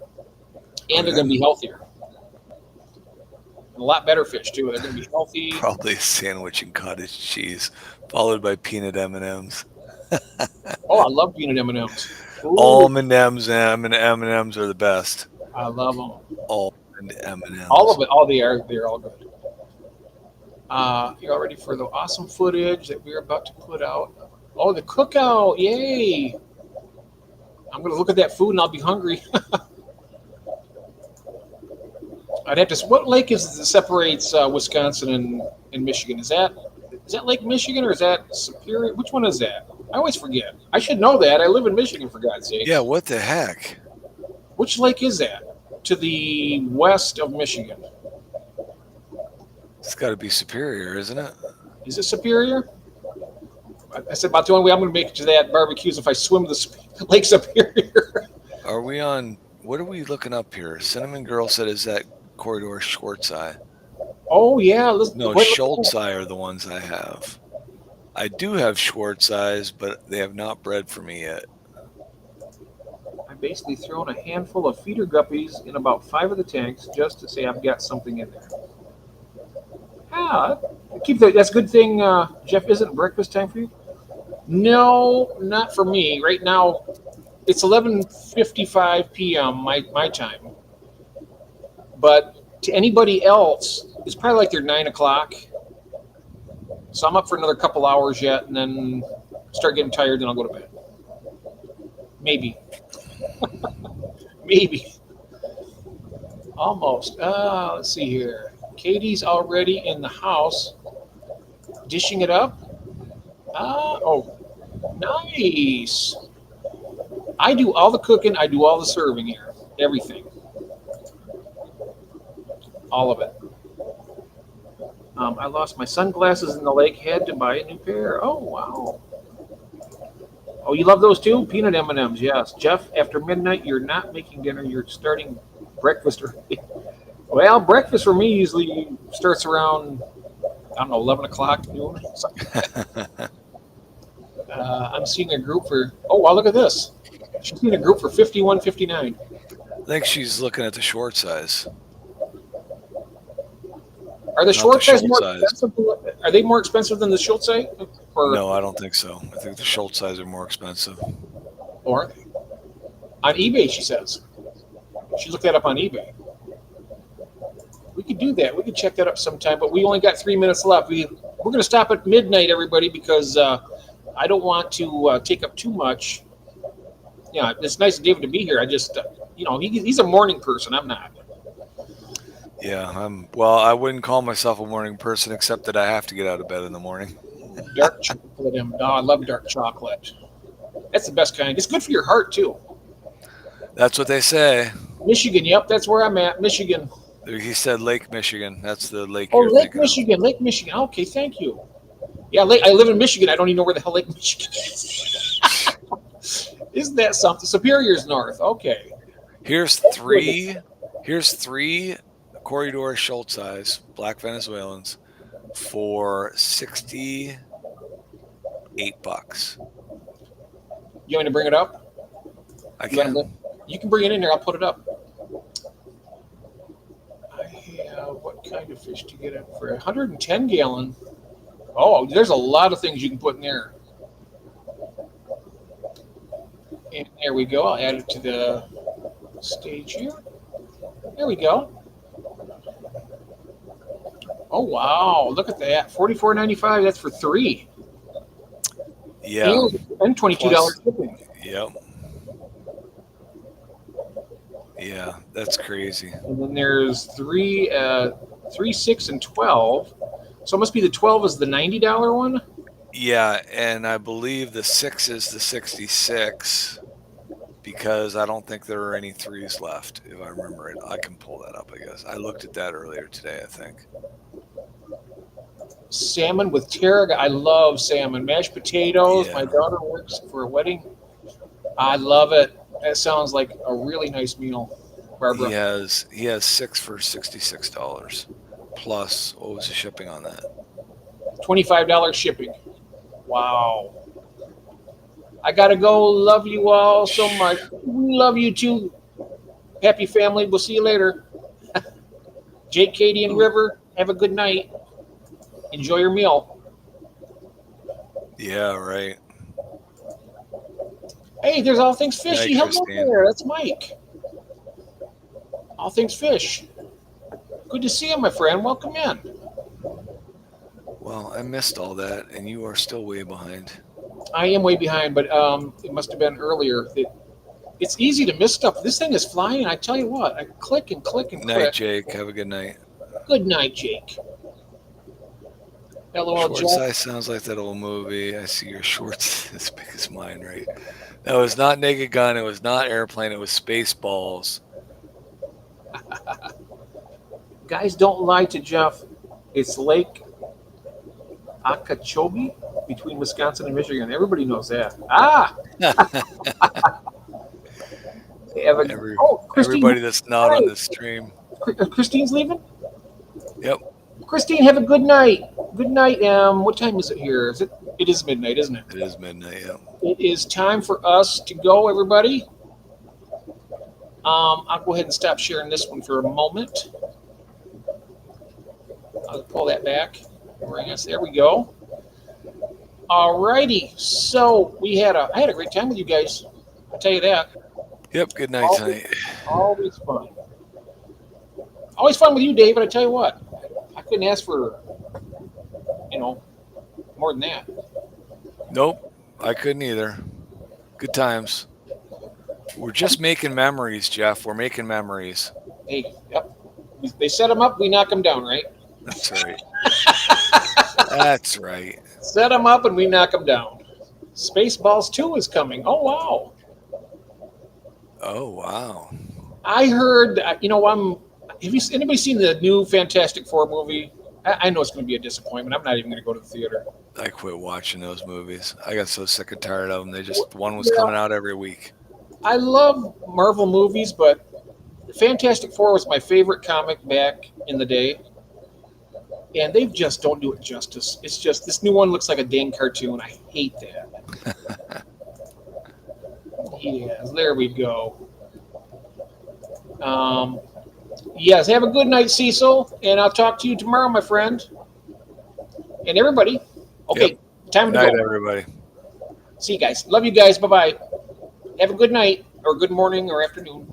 And they're going to be healthier. And a lot better fish, too. They're going to be healthy. Probably a sandwich and cottage cheese, followed by peanut M&Ms. Oh, I love peanut M&Ms. Almond M&Ms and M&Ms are the best. I love them. Almond M&Ms. All of it. All they're all good. You're all ready for the awesome footage that we're about to put out. Oh, the cookout. Yay. I'm going to look at that food and I'll be hungry. I'd have to. What lake is it that separates Wisconsin and Michigan? Is that Lake Michigan or is that Superior? Which one is that? I always forget. I should know that. I live in Michigan, for God's sake. Yeah, what the heck? Which lake is that? To the west of Michigan. It's got to be Superior, isn't it? Is it Superior? I said about the only way I'm going to make it to that barbecue is if I swim the Lake Superior. Are we on? What are we looking up here? Cinnamon Girl said, "Is that corridor Schwartz-Eye?" Oh yeah, listen. No, Schultz-Eye are the ones I have. I do have Schwartz-Eyes, but they have not bred for me yet. I'm basically throwing a handful of feeder guppies in about 5 of the tanks just to say I've got something in there. Ah, that's a good thing. Jeff, isn't breakfast time for you? No, not for me. Right now, it's 11:55 p.m. my time. But to anybody else, it's probably like they're 9 o'clock. So I'm up for another couple hours yet, and then start getting tired, then I'll go to bed. Maybe. Maybe. Almost. Let's see here. Katie's already in the house, dishing it up. Oh, nice. I do all the cooking. I do all the serving here. Everything. All of it. I lost my sunglasses in the lake. Had to buy a new pair. Oh, wow. Oh, you love those too? Peanut M&Ms, yes. Jeff, after midnight, you're not making dinner. You're starting breakfast early. Well, breakfast for me usually starts around, I don't know, 11 o'clock, noon. I'm seeing a group for, oh, wow, look at this. She's seeing a group for 51.59. I think she's looking at the short size. Are the Not short the size Schultz more size. expensive? Are they more expensive than the Schultz size? No, I don't think so. I think the Schultz size are more expensive. Or are they? On eBay, she says. She looked that up on eBay. We could do that. We could check that up sometime, but we only got 3 minutes left. We're going to stop at midnight, everybody, because I don't want to take up too much. Yeah, it's nice of David to be here. I just, he's a morning person. I'm not. Yeah, well, I wouldn't call myself a morning person, except that I have to get out of bed in the morning. Dark chocolate. I love dark chocolate. That's the best kind. It's good for your heart, too. That's what they say. Michigan, yep, that's where I'm at, Michigan. He said Lake Michigan. That's the lake. Oh, you're Lake thinking Michigan, of. Lake Michigan. Okay, thank you. Yeah, I live in Michigan. I don't even know where the hell Lake Michigan is. Isn't that something? Superior's north. Okay. Here's three Corridor Schultz size black Venezuelans for $68. You want me to bring it up? I can. You can bring it in here. I'll put it up. I have what kind of fish to get it for 110 gallon? Oh, there's a lot of things you can put in there. And there we go. I'll add it to the stage here. There we go. Oh wow! Look at that. $44.95. That's for 3. Yeah. And $22 shipping. Yep. Yeah, that's crazy. And then there's 3, 6, and 12. So it must be the 12 is the $90 one. Yeah, and I believe the 6 is the 66 because I don't think there are any 3s left. If I remember it, I can pull that up. I guess I looked at that earlier today. I think. Salmon with tarragon. I love salmon. Mashed potatoes. Yeah. My daughter works for a wedding. I love it. That sounds like a really nice meal, Barbara. He has 6 for $66 plus what was the shipping on that? $25 shipping. Wow. I gotta go. Love you all so much. We love you too. Happy family. We'll see you later. Jake, Katie, and River. Have a good night. Enjoy your meal. Yeah, right. Hey, there's All Things Fishy. Night, Hello Christine. there. That's Mike. All Things Fish. Good to see you, my friend. Welcome in. Well, I missed all that, and you are still way behind. I am way behind, but it must have been earlier. It's easy to miss stuff. This thing is flying. I tell you what, I click and click and Night, click. Jake. Have a good night. Good night, Jake. LOL, Short Jack. size sounds like that old movie. I see your shorts as big as mine, right? That was not Naked Gun. It was not Airplane. It was Spaceballs. Guys, don't lie to Jeff. It's Lake Okeechobee between Wisconsin and Michigan. Everybody knows that. Everybody that's not on this stream. Christine's leaving? Yep. Christine, have a good night. Good night. What time is it here? It is midnight, isn't it? It is midnight, yeah. It is time for us to go, everybody. I'll go ahead and stop sharing this one for a moment. I'll pull that back. Bring us. There we go. Alrighty. So I had a great time with you guys. I'll tell you that. Yep. Good night tonight. Always fun. Always fun with you, David. I tell you what. I couldn't ask for, more than that. Nope. I couldn't either. Good times. We're just making memories, Jeff. We're making memories. Hey, yep. They set them up, we knock them down, right? That's right. That's right. Set them up and we knock them down. Spaceballs 2 is coming. Oh, wow. Oh, wow. I heard, have anybody seen the new Fantastic Four movie? I know it's going to be a disappointment. I'm not even going to go to the theater. I quit watching those movies. I got so sick and tired of them. One was coming out every week. I love Marvel movies, but Fantastic Four was my favorite comic back in the day. And they just don't do it justice. It's just, this new one looks like a dang cartoon. I hate that. Yes, there we go. Yes, have a good night, Cecil, and I'll talk to you tomorrow, my friend. And everybody. Okay, Yep. time to Good night, go. everybody. See you guys. Love you guys. Bye-bye. Have a good night or good morning or afternoon.